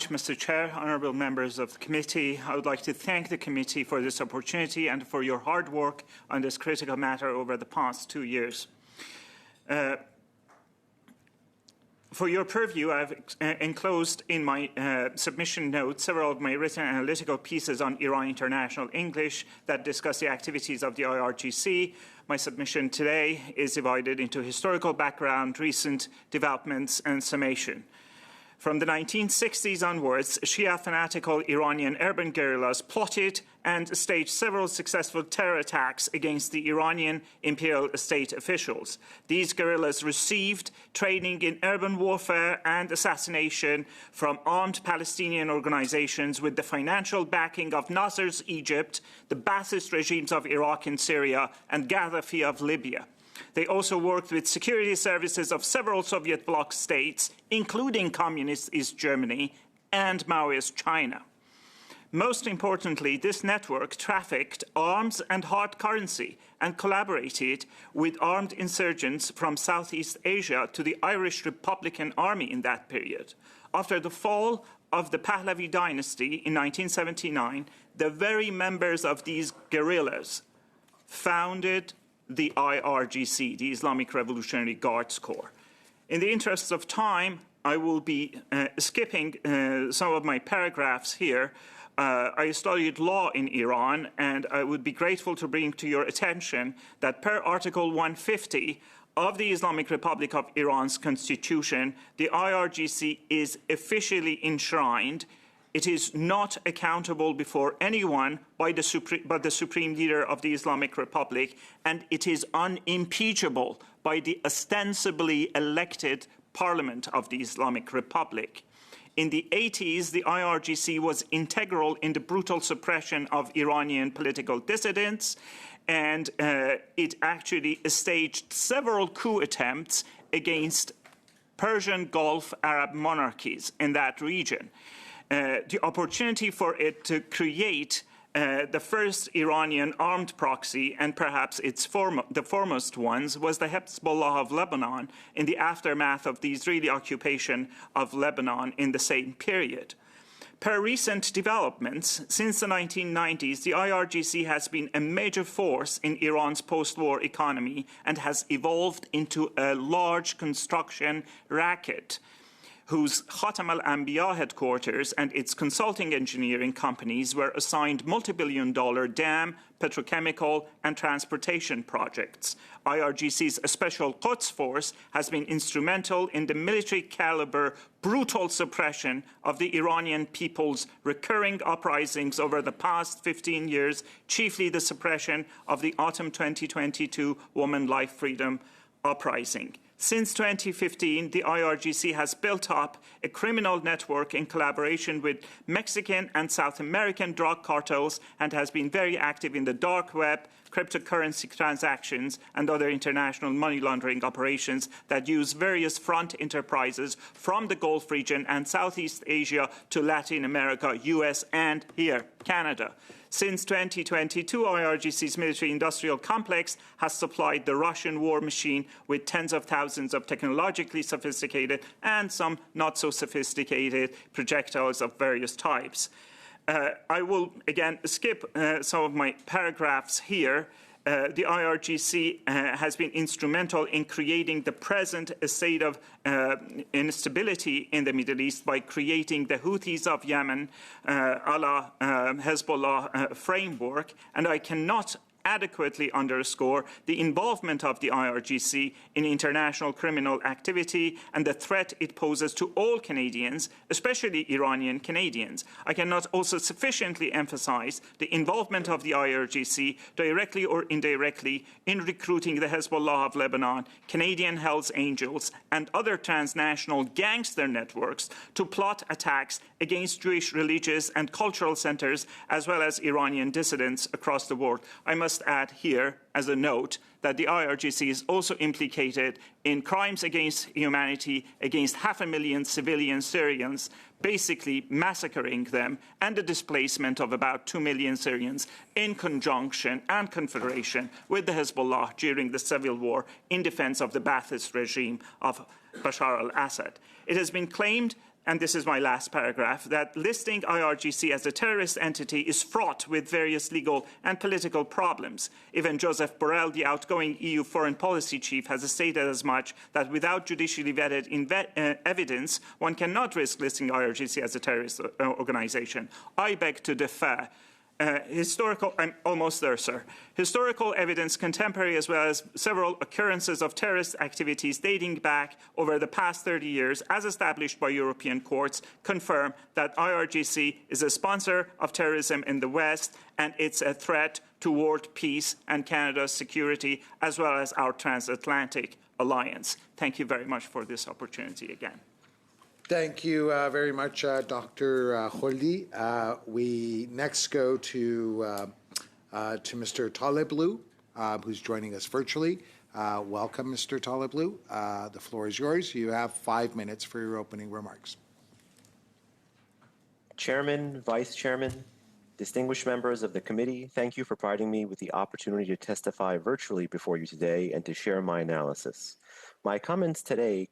Mr. Chair, honourable members of the committee, I would like to thank the committee for this opportunity and for your hard work on this critical matter over the past 2 years. For your purview, I've enclosed in my submission notes several of my written analytical pieces on Iran International English that discuss the activities of the IRGC. My submission today is divided into historical background, recent developments, and summation. From the 1960s onwards, Shia fanatical Iranian urban guerrillas plotted and staged several successful terror attacks against the Iranian imperial state officials. These guerrillas received training in urban warfare and assassination from armed Palestinian organizations with the financial backing of Nasser's Egypt, the Ba'athist regimes of Iraq and Syria, and Gaddafi of Libya. They also worked with security services of several Soviet bloc states, including Communist East Germany and Maoist China. Most importantly, this network trafficked arms and hard currency and collaborated with armed insurgents from Southeast Asia to the Irish Republican Army in that period. After the fall of the Pahlavi dynasty in 1979, the very members of these guerrillas founded the IRGC, the Islamic Revolutionary Guards Corps. In the interests of time, I will be skipping some of my paragraphs here. I studied law in Iran, and I would be grateful to bring to your attention that per Article 150 of the Islamic Republic of Iran's constitution, the IRGC is officially enshrined. It is not accountable before anyone but the Supreme Leader of the Islamic Republic, and it is unimpeachable by the ostensibly elected Parliament of the Islamic Republic. In the 80s, the IRGC was integral in the brutal suppression of Iranian political dissidents, and it actually staged several coup attempts against Persian Gulf Arab monarchies in that region. The opportunity for it to create the first Iranian armed proxy, and perhaps the foremost ones, was the Hezbollah of Lebanon in the aftermath of the Israeli occupation of Lebanon in the same period. Per recent developments, since the 1990s, the IRGC has been a major force in Iran's post-war economy and has evolved into a large construction racket whose Khatam al-Anbiya headquarters and its consulting engineering companies were assigned multi-billion-dollar dam, petrochemical, and transportation projects. IRGC's Special Quds Force has been instrumental in the military-caliber brutal suppression of the Iranian people's recurring uprisings over the past 15 years, chiefly the suppression of the autumn 2022 Woman Life Freedom uprising. Since 2015, the IRGC has built up a criminal network in collaboration with Mexican and South American drug cartels and has been very active in the dark web, cryptocurrency transactions, and other international money laundering operations that use various front enterprises from the Gulf region and Southeast Asia to Latin America, US, and here, Canada. Since 2022, IRGC's military-industrial complex has supplied the Russian war machine with tens of thousands of technologically sophisticated and some not so sophisticated projectiles of various types. I will, again, skip some of my paragraphs here. The IRGC has been instrumental in creating the present state of instability in the Middle East by creating the Houthis of Yemen, a la Hezbollah framework, and I cannot adequately underscore the involvement of the IRGC in international criminal activity and the threat it poses to all Canadians, especially Iranian Canadians. I cannot also sufficiently emphasize the involvement of the IRGC, directly or indirectly, in recruiting the Hezbollah of Lebanon, Canadian Hells Angels, and other transnational gangster networks to plot attacks against Jewish religious and cultural centers, as well as Iranian dissidents across the world. I must add here, as a note, that the IRGC is also implicated in crimes against humanity against 500,000 civilian Syrians, basically massacring them, and the displacement of about 2 million Syrians in conjunction and confederation with the Hezbollah during the civil war in defense of the Ba'athist regime of Bashar al-Assad. It has been claimed, and this is my last paragraph, that listing IRGC as a terrorist entity is fraught with various legal and political problems. Even Joseph Borrell, the outgoing EU foreign policy chief, has stated as much, that without judicially vetted evidence, one cannot risk listing IRGC as a terrorist organization. I beg to differ. I'm almost there, sir. Historical evidence, contemporary as well as several occurrences of terrorist activities dating back over the past 30 years, as established by European courts, confirm that IRGC is a sponsor of terrorism in the West, and it's a threat toward peace and Canada's security, as well as our transatlantic alliance. Thank you very much for this opportunity again. Thank you very much, Dr. Kholdi. We next go to Mr. Taleblu, who's joining us virtually. Welcome, Mr. Taleblu. The floor is yours. You have 5 minutes for your opening remarks. Chairman, Vice Chairman, distinguished members of the committee, thank you for providing me with the opportunity to testify virtually before you today and to share my analysis. My comments today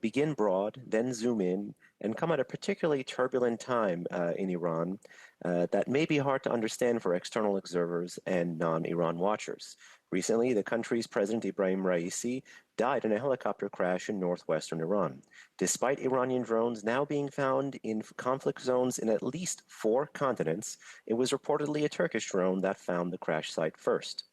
begin broad, then zoom in, and come at a particularly turbulent time in Iran that may be hard to understand for external observers and non-Iran watchers. Recently, the country's President Ibrahim Raisi died in a helicopter crash in northwestern Iran. Despite Iranian drones now being found in conflict zones in at least 4 continents, it was reportedly a Turkish drone that found the crash site first.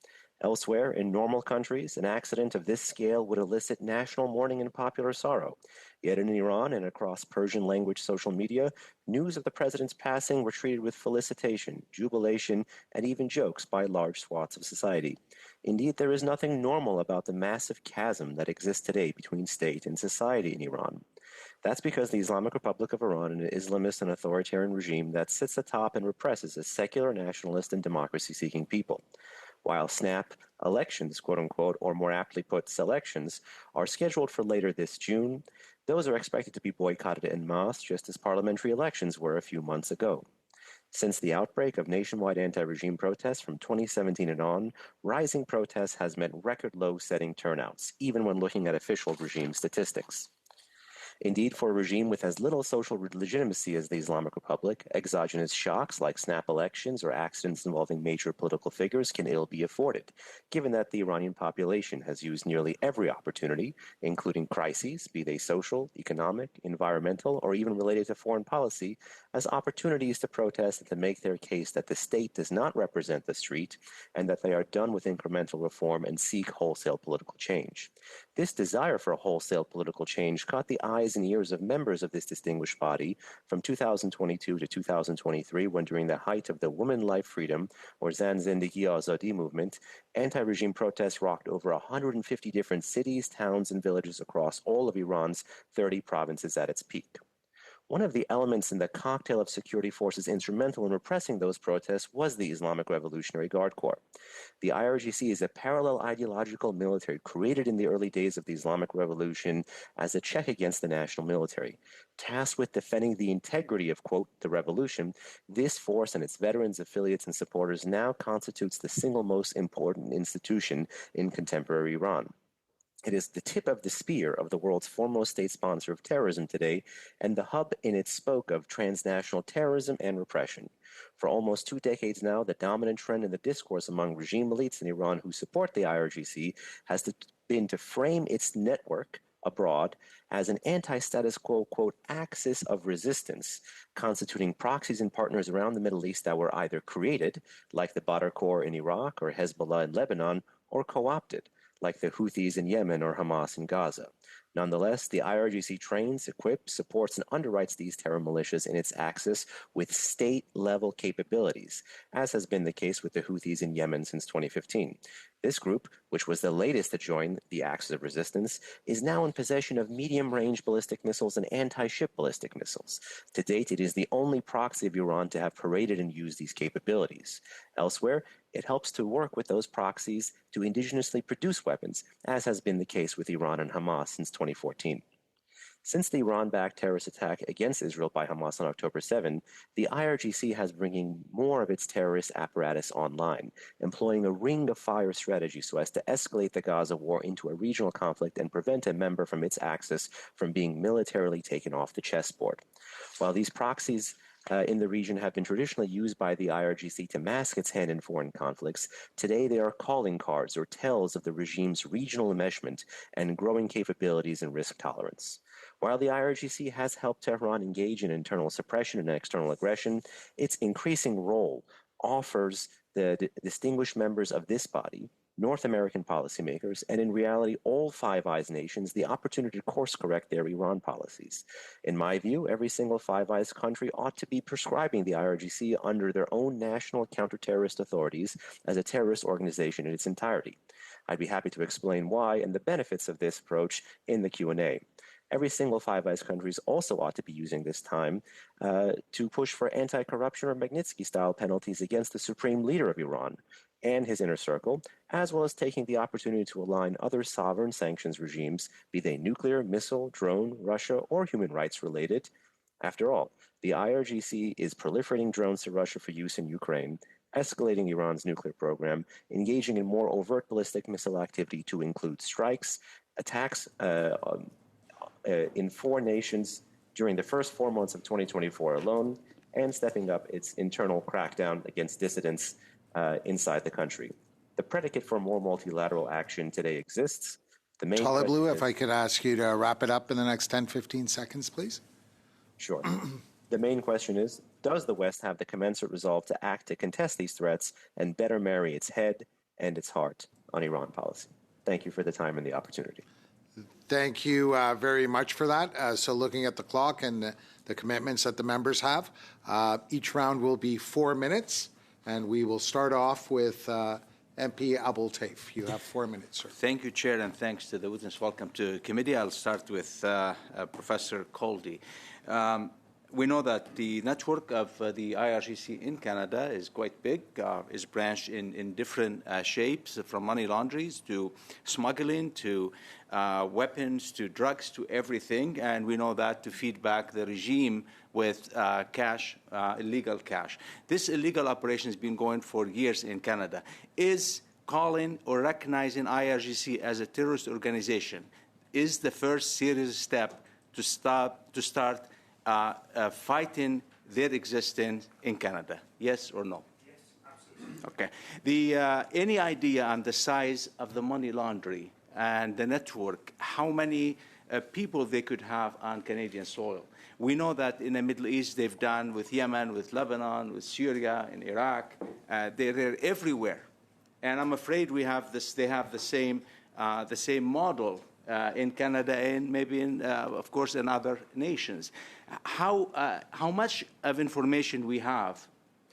Elsewhere, in normal countries, an accident of this scale would elicit national mourning and popular sorrow. Yet in Iran and across Persian-language social media, news of the president's passing were treated with felicitation, jubilation, and even jokes by large swaths of society. Indeed, there is nothing normal about the massive chasm that exists today between state and society in Iran. That's because the Islamic Republic of Iran is an Islamist and authoritarian regime that sits atop and represses a secular, nationalist, and democracy-seeking people. while snap elections, quote unquote, or more aptly put, selections, are scheduled for later this June. Those are expected to be boycotted en masse, just as parliamentary elections were a few months ago. Since the outbreak of nationwide anti-regime protests from 2017 and on, rising protests has meant record low-setting turnouts, even when looking at official regime statistics. Indeed, for a regime with as little social legitimacy as the Islamic Republic, exogenous shocks like snap elections or accidents involving major political figures can ill be afforded, given that the Iranian population has used nearly every opportunity, including crises, be they social, economic, environmental, or even related to foreign policy, as opportunities to protest and to make their case that the state does not represent the street and that they are done with incremental reform and seek wholesale political change. This desire for a wholesale political change caught the eyes and ears of members of this distinguished body from 2022 to 2023, when during the height of the Women Life Freedom, or Zan Zindagi Azadi movement, anti-regime protests rocked over 150 different cities, towns, and villages across all of Iran's 30 provinces at its peak. One of the elements in the cocktail of security forces instrumental in repressing those protests was the Islamic Revolutionary Guard Corps. The IRGC is a parallel ideological military created in the early days of the Islamic Revolution as a check against the national military. Tasked with defending the integrity of, quote, the revolution, this force and its veterans, affiliates, and supporters now constitutes the single most important institution in contemporary Iran. It is the tip of the spear of the world's foremost state sponsor of terrorism today, and the hub in its spoke of transnational terrorism and repression. For almost 2 decades now, the dominant trend in the discourse among regime elites in Iran who support the IRGC has been to frame its network abroad as an anti-status quo, quote, axis of resistance, constituting proxies and partners around the Middle East that were either created, like the Badr Corps in Iraq or Hezbollah in Lebanon, or co-opted, like the Houthis in Yemen or Hamas in Gaza. Nonetheless, the IRGC trains, equips, supports, and underwrites these terror militias in its axis with state-level capabilities, as has been the case with the Houthis in Yemen since 2015. This group, which was the latest to join the axis of resistance, is now in possession of medium-range ballistic missiles and anti-ship ballistic missiles. To date, it is the only proxy of Iran to have paraded and used these capabilities. Elsewhere, it helps to work with those proxies to indigenously produce weapons, as has been the case with Iran and Hamas since 2014. Since the Iran-backed terrorist attack against Israel by Hamas on October 7, the IRGC has bringing more of its terrorist apparatus online, employing a ring-of-fire strategy so as to escalate the Gaza war into a regional conflict and prevent a member from its axis from being militarily taken off the chessboard. While these proxies in the region have been traditionally used by the IRGC to mask its hand in foreign conflicts, today they are calling cards or tells of the regime's regional enmeshment and growing capabilities and risk tolerance. While the IRGC has helped Tehran engage in internal suppression and external aggression, its increasing role offers the distinguished members of this body, North American policymakers, and in reality all Five Eyes nations, the opportunity to course-correct their Iran policies. In my view, every single Five Eyes country ought to be prescribing the IRGC under their own national counter-terrorist authorities as a terrorist organization in its entirety. I'd be happy to explain why and the benefits of this approach in the Q&A. Every single Five Eyes countries also ought to be using this time to push for anti-corruption or Magnitsky-style penalties against the supreme leader of Iran and his inner circle, as well as taking the opportunity to align other sovereign sanctions regimes, be they nuclear, missile, drone, Russia, or human rights related. After all, the IRGC is proliferating drones to Russia for use in Ukraine, escalating Iran's nuclear program, engaging in more overt ballistic missile activity to include strikes, attacks in 4 nations during the first 4 months of 2024 alone, and stepping up its internal crackdown against dissidents inside the country. The predicate for more multilateral action today exists. The main Blue, if I could ask you to wrap it up in the next 10, 15 seconds, please. Sure. The main question is, does the West have the commensurate resolve to act to contest these threats and better marry its head and its heart on Iran policy? Thank you for the time and the opportunity. Thank you very much for that. So looking at the clock and the commitments that the members have, each round will be 4 minutes, and we will start off with MP Abul Taif. You have 4 minutes, sir. Thank you, Chair, and thanks to the witness. Welcome to the committee. I'll start with Professor Koldi. we know that the network of the IRGC in Canada is quite big, is branched in different shapes, from money laundries to smuggling to weapons to drugs to everything. And we know that to feed back the regime with cash, illegal cash. This illegal operation has been going for years in Canada. Is calling or recognizing IRGC as a terrorist organization is the first serious step to start fighting their existence in Canada? Yes or no? Yes, absolutely. Okay. Any idea on the size of the money laundry and the network, how many people they could have on Canadian soil? We know that in the Middle East they've done with Yemen, with Lebanon, with Syria, in Iraq. They're everywhere. And I'm afraid we have this. They have the same model in Canada and maybe of course, in other nations. How much of information we have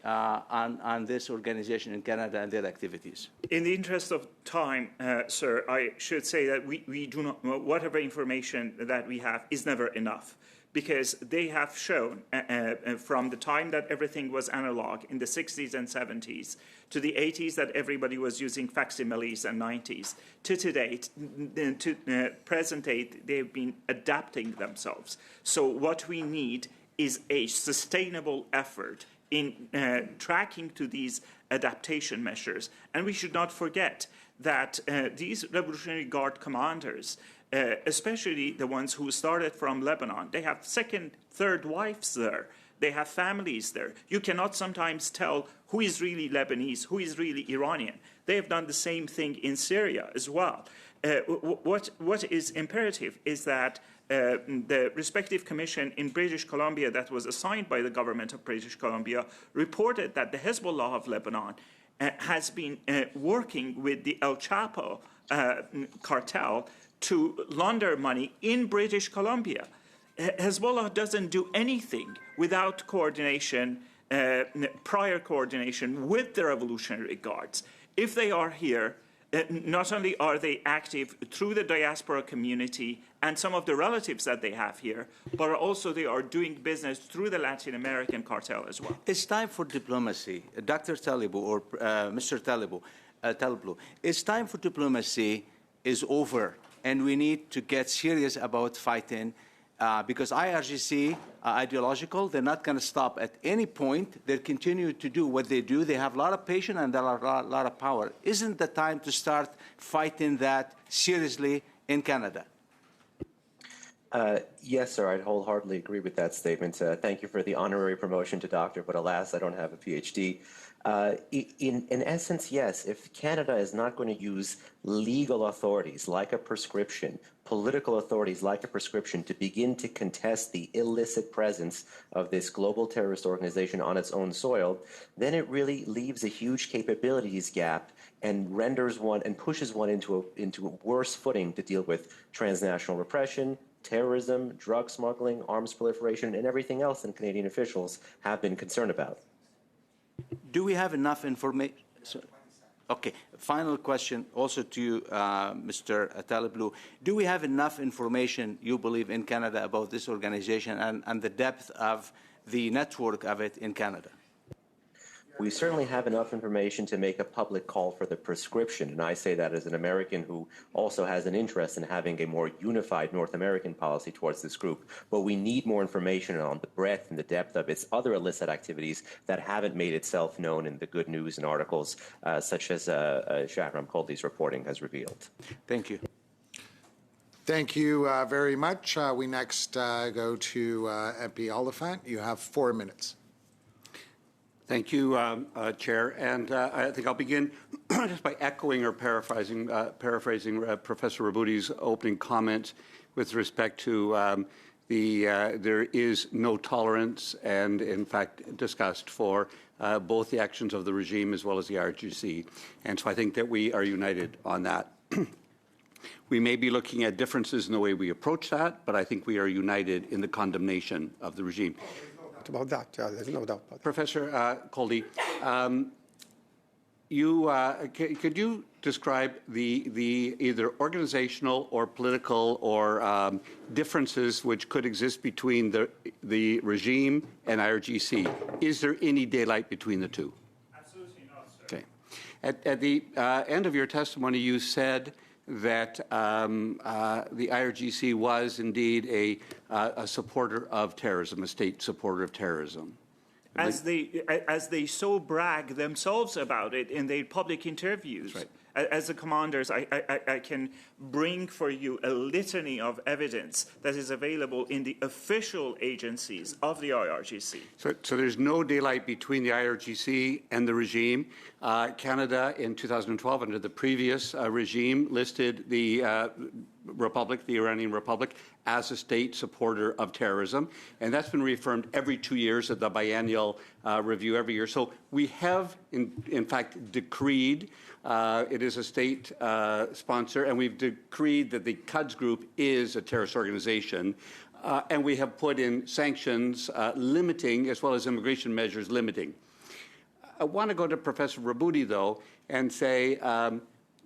on this organization in Canada and their activities? In the interest of time, sir, I should say that we do not, whatever information that we have is never enough, because they have shown from the time that everything was analog in the 60s and 70s to the 80s that everybody was using facsimiles and 90s to today, to present day, they've been adapting themselves. So what we need is a sustainable effort in tracking to these adaptation measures. And we should not forget that these Revolutionary Guard commanders, especially the ones who started from Lebanon, they have second, third wives there. They have families there. You cannot sometimes tell who is really Lebanese, who is really Iranian. They have done the same thing in Syria as well. What is imperative is that the respective commission in British Columbia that was assigned by the government of British Columbia reported that the Hezbollah of Lebanon has been working with the El Chapo cartel to launder money in British Columbia. Hezbollah doesn't do anything without coordination, prior coordination with the Revolutionary Guards. If they are here, not only are they active through the diaspora community and some of the relatives that they have here, but also they are doing business through the Latin American cartel as well. It's time for diplomacy. Dr. Talibou or Mr. Talibou, it's time for diplomacy is over, and we need to get serious about fighting because IRGC are ideological. They're not going to stop at any point. They continue to do what they do. They have a lot of patience and they have a lot of power. Isn't the time to start fighting that seriously in Canada? Yes, sir. I'd wholeheartedly agree with that statement. Thank you for the honorary promotion to doctor, but alas, I don't have a PhD. In essence, yes, if Canada is not going to use legal authorities like a prescription, political authorities like a prescription to begin to contest the illicit presence of this global terrorist organization on its own soil, then it really leaves a huge capabilities gap and renders one and pushes one into a worse footing to deal with transnational repression, terrorism, drug smuggling, arms proliferation, and everything else that Canadian officials have been concerned about. Do we have enough information? Okay, final question also to you, Mr. Talibou. Do we have enough information, you believe, in Canada about this organization and the depth of the network of it in Canada? We certainly have enough information to make a public call for the prescription, and I say that as an American who also has an interest in having a more unified North American policy towards this group. But we need more information on the breadth and the depth of its other illicit activities that haven't made itself known in the good news and articles such as Shahram Koldi's reporting has revealed. Thank you. Thank you very much. We next go to MP Oliphant. You have 4 minutes. Thank you, Chair. And I think I'll begin just by echoing or paraphrasing Professor Rabouti's opening comments with respect to there is no tolerance and, in fact, disgust for both the actions of the regime as well as the IRGC. And so I think that we are united on that. We may be looking at differences in the way we approach that, but I think we are united in the condemnation of the regime. About that, there's no doubt about that. Professor Koldi, Could you describe the either organizational or political or differences which could exist between the regime and IRGC? Is there any daylight between the two? Absolutely not, sir. Okay. At the end of your testimony, you said that the IRGC was indeed a supporter of terrorism, a state supporter of terrorism. As they so brag themselves about it in their public interviews. That's right. As the commanders, I can bring for you a litany of evidence that is available in the official agencies of the IRGC. So there's no daylight between the IRGC and the regime. Canada in 2012, under the previous regime, listed the Republic, the Iranian Republic, as a state supporter of terrorism. And that's been reaffirmed every 2 years at the biennial review every year. So we have, in fact, decreed, it is a state sponsor, and we've decreed that the Quds Group is a terrorist organization. And we have put in sanctions limiting, as well as immigration measures limiting. I want to go to Professor Raboudi, though, and say,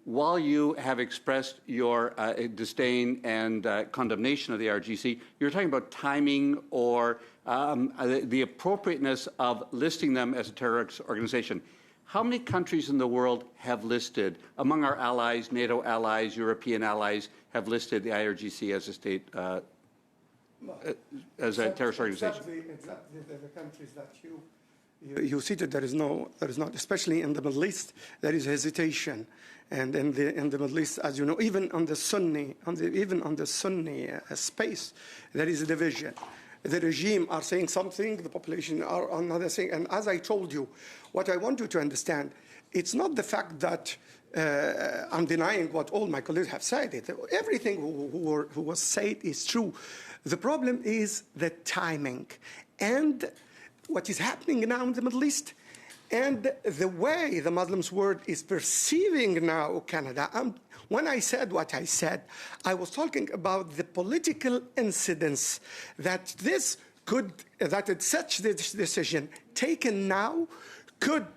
while you have expressed your disdain and condemnation of the IRGC, you're talking about timing or the appropriateness of listing them as a terrorist organization. How many countries in the world have listed, among our allies, NATO allies, European allies, have listed the IRGC as a state, as a terrorist organization? Exactly the countries that you cited, there is not, especially in the Middle East, there is hesitation. And in the Middle East, as you know, even on the Sunni, space, there is a division. The regime are saying something, the population are another thing. And as I told you, what I want you to understand, it's not the fact that I'm denying what all my colleagues have said. Everything who was said is true. The problem is the timing and what is happening now in the Middle East and the way the Muslim world is perceiving now Canada. When I said what I said, I was talking about the political incidence that such this decision taken now could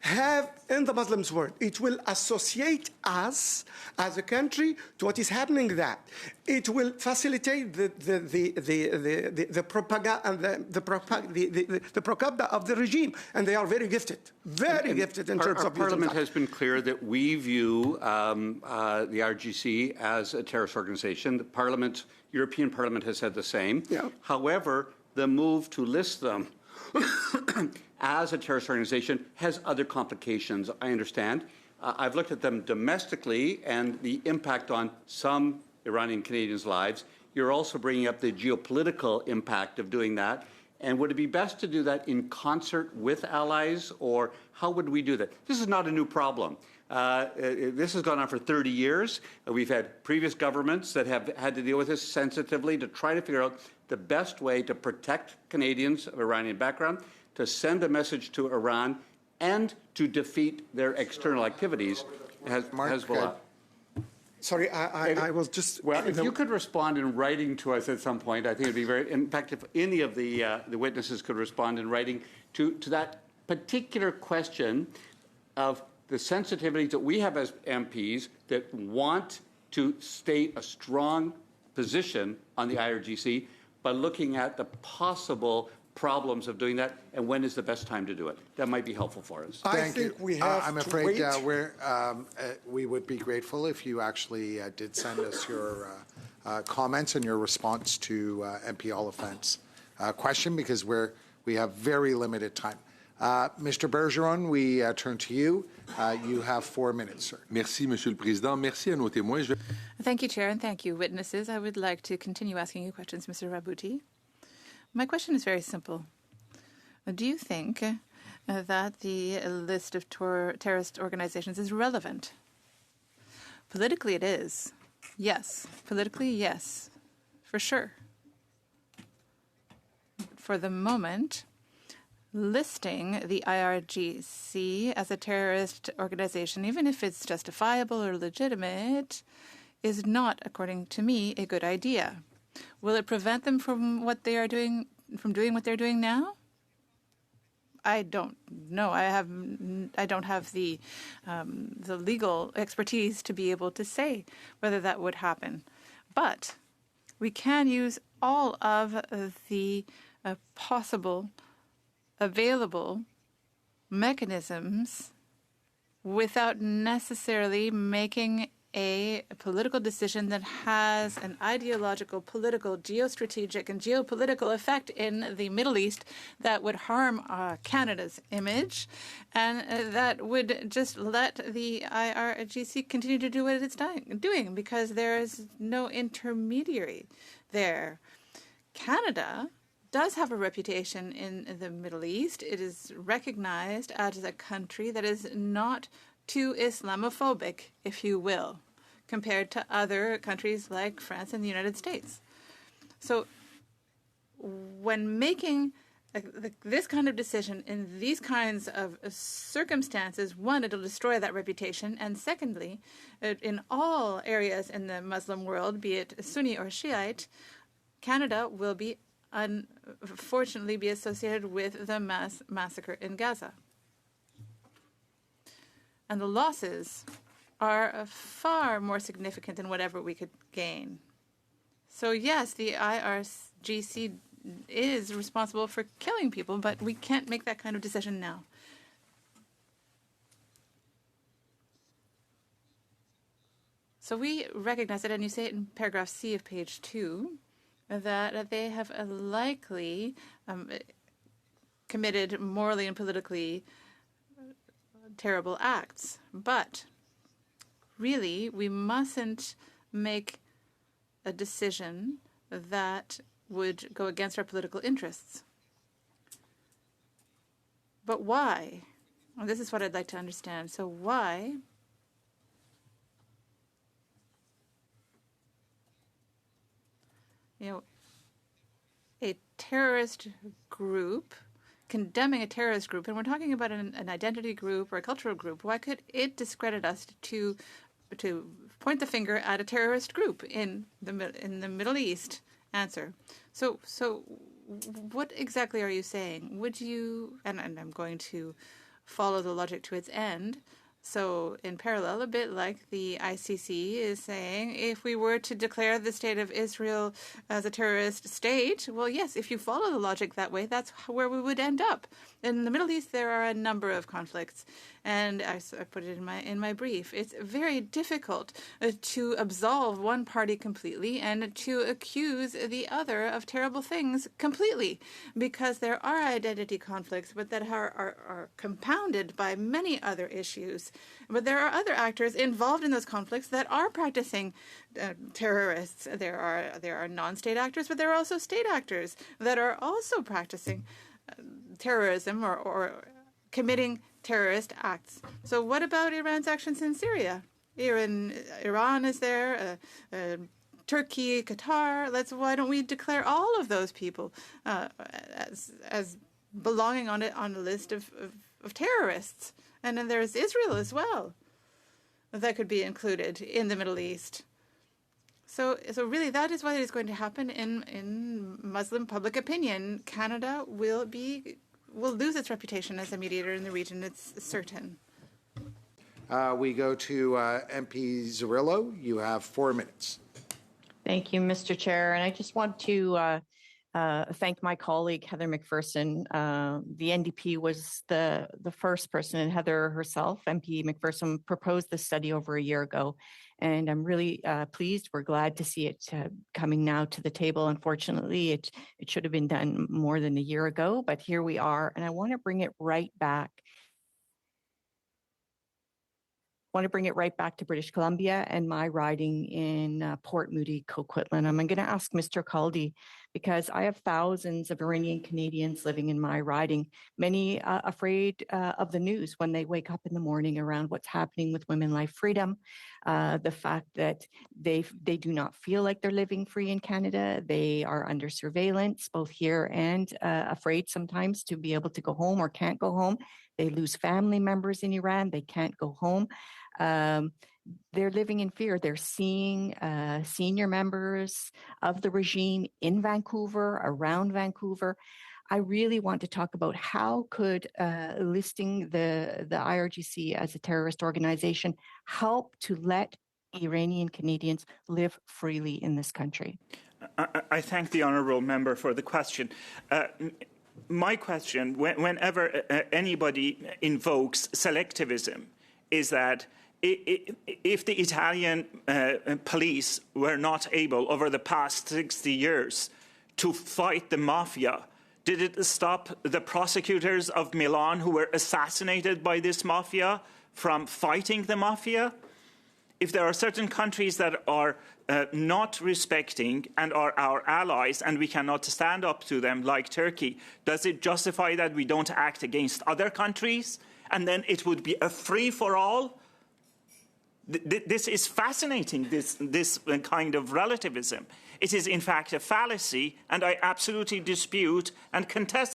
have in the Muslim world. It will associate us as a country to what is happening. That it will facilitate the propaganda and the propaganda of the regime, and they are very gifted, gifted in terms our of Parliament has been clear that we view the IRGC as a terrorist organization. The Parliament, European Parliament, has said the same. Yeah. However, the move to list them as a terrorist organization has other complications, I understand. I've looked at them domestically and the impact on some Iranian Canadians' lives. You're also bringing up the geopolitical impact of doing that. And would it be best to do that in concert with allies, or how would we do that? This is not a new problem. This has gone on for 30 years. We've had previous governments that have had to deal with this sensitively to try to figure out the best way to protect Canadians of Iranian background, to send a message to Iran, and to defeat their external activities, Hezbollah. Sorry, I was just... Well, if you could respond in writing to us at some point, I think it would be very... In fact, if any of the witnesses could respond in writing to that particular question of the sensitivities that we have as MPs that want to state a strong position on the IRGC by looking at the possible problems of doing that, and when is the best time to do it. That might be helpful for us. Thank you. We have I'm afraid we would be grateful if you actually did send us your comments and your response to MP Oliphant's question, because we have very limited time. Mr. Bergeron, we turn to you. You have 4 minutes, sir. Merci, Monsieur le Président. Merci à nos témoins. Thank you, Chair, and thank you, witnesses. I would like to continue asking you questions, Mr. Raboudi. My question is very simple. Do you think that the list of terrorist organizations is relevant? Politically, it is. Yes. Politically, yes. For sure. For the moment, listing the IRGC as a terrorist organization, even if it's justifiable or legitimate, is not, according to me, a good idea. Will it prevent them from doing what they're doing now? I don't know. I don't have the legal expertise to be able to say whether that would happen. But we can use all of the possible available mechanisms without necessarily making a political decision that has an ideological, political, geostrategic, and geopolitical effect in the Middle East that would harm Canada's image and that would just let the IRGC continue to do what it's doing because there is no intermediary there. Canada does have a reputation in the Middle East. It is recognized as a country that is not too Islamophobic, if you will, compared to other countries like France and the United States. So when making this kind of decision in these kinds of circumstances, one, it'll destroy that reputation, and secondly, in all areas in the Muslim world, be it Sunni or Shiite, Canada will be unfortunately be associated with the mass massacre in Gaza. And the losses are far more significant than whatever we could gain. So yes, the IRGC is responsible for killing people, but we can't make that kind of decision now. So we recognize it, and you say it in paragraph C of page 2, that they have likely committed morally and politically terrible acts. But really, we mustn't make a decision that would go against our political interests. But why? Well, this is what I'd like to understand. So why a terrorist group, condemning a terrorist group, and we're talking about an identity group or a cultural group, why could it discredit us to point the finger at a terrorist group in the Middle East? Answer. So what exactly are you saying? Would you, and I'm going to follow the logic to its end, so in parallel, a bit like the ICC is saying, if we were to declare the state of Israel as a terrorist state, well, yes, if you follow the logic that way, that's where we would end up. In the Middle East, there are a number of conflicts, and I put it in my brief. It's very difficult to absolve one party completely and to accuse the other of terrible things completely, because there are identity conflicts, but that are compounded by many other issues. But there are other actors involved in those conflicts that are practicing terrorists. There are non-state actors, but there are also state actors that are also practicing terrorism or committing terrorist acts. So what about Iran's actions in Syria? Iran is there, Turkey, Qatar. Why don't we declare all of those people as belonging on a list of terrorists? And then there's Israel as well that could be included in the Middle East. So really, that is what is going to happen in Muslim public opinion. Canada will lose its reputation as a mediator in the region. It's certain. We go to MP Zarillo. You have 4 minutes. Thank you, Mr. Chair. And I just want to thank my colleague, Heather McPherson. The NDP was the first person, and Heather herself, MP McPherson, proposed this study over a year ago. And I'm really pleased. We're glad to see it coming now to the table. Unfortunately, it should have been done more than a year ago, but here we are. And I want to bring it right back. To British Columbia and my riding in Port Moody, Coquitlam. I'm going to ask Mr. Caldy, because I have thousands of Iranian Canadians living in my riding, many afraid of the news when they wake up in the morning around what's happening with women, life, freedom, the fact that they do not feel like they're living free in Canada. They are under surveillance, both here and afraid sometimes to be able to go home or can't go home. They lose family members in Iran. They can't go home. They're living in fear. They're seeing senior members of the regime in Vancouver, around Vancouver. I really want to talk about how could listing the IRGC as a terrorist organization help to let Iranian Canadians live freely in this country. I thank the honourable member for the question. My question, whenever anybody invokes selectivism, is that if the Italian police were not able, over the past 60 years, to fight the mafia, did it stop the prosecutors of Milan who were assassinated by this mafia from fighting the mafia? If there are certain countries that are not respecting and are our allies and we cannot stand up to them, like Turkey, does it justify that we don't act against other countries? And then it would be a free-for-all? This is fascinating, this kind of relativism. It is, in fact, a fallacy, and I absolutely dispute and contest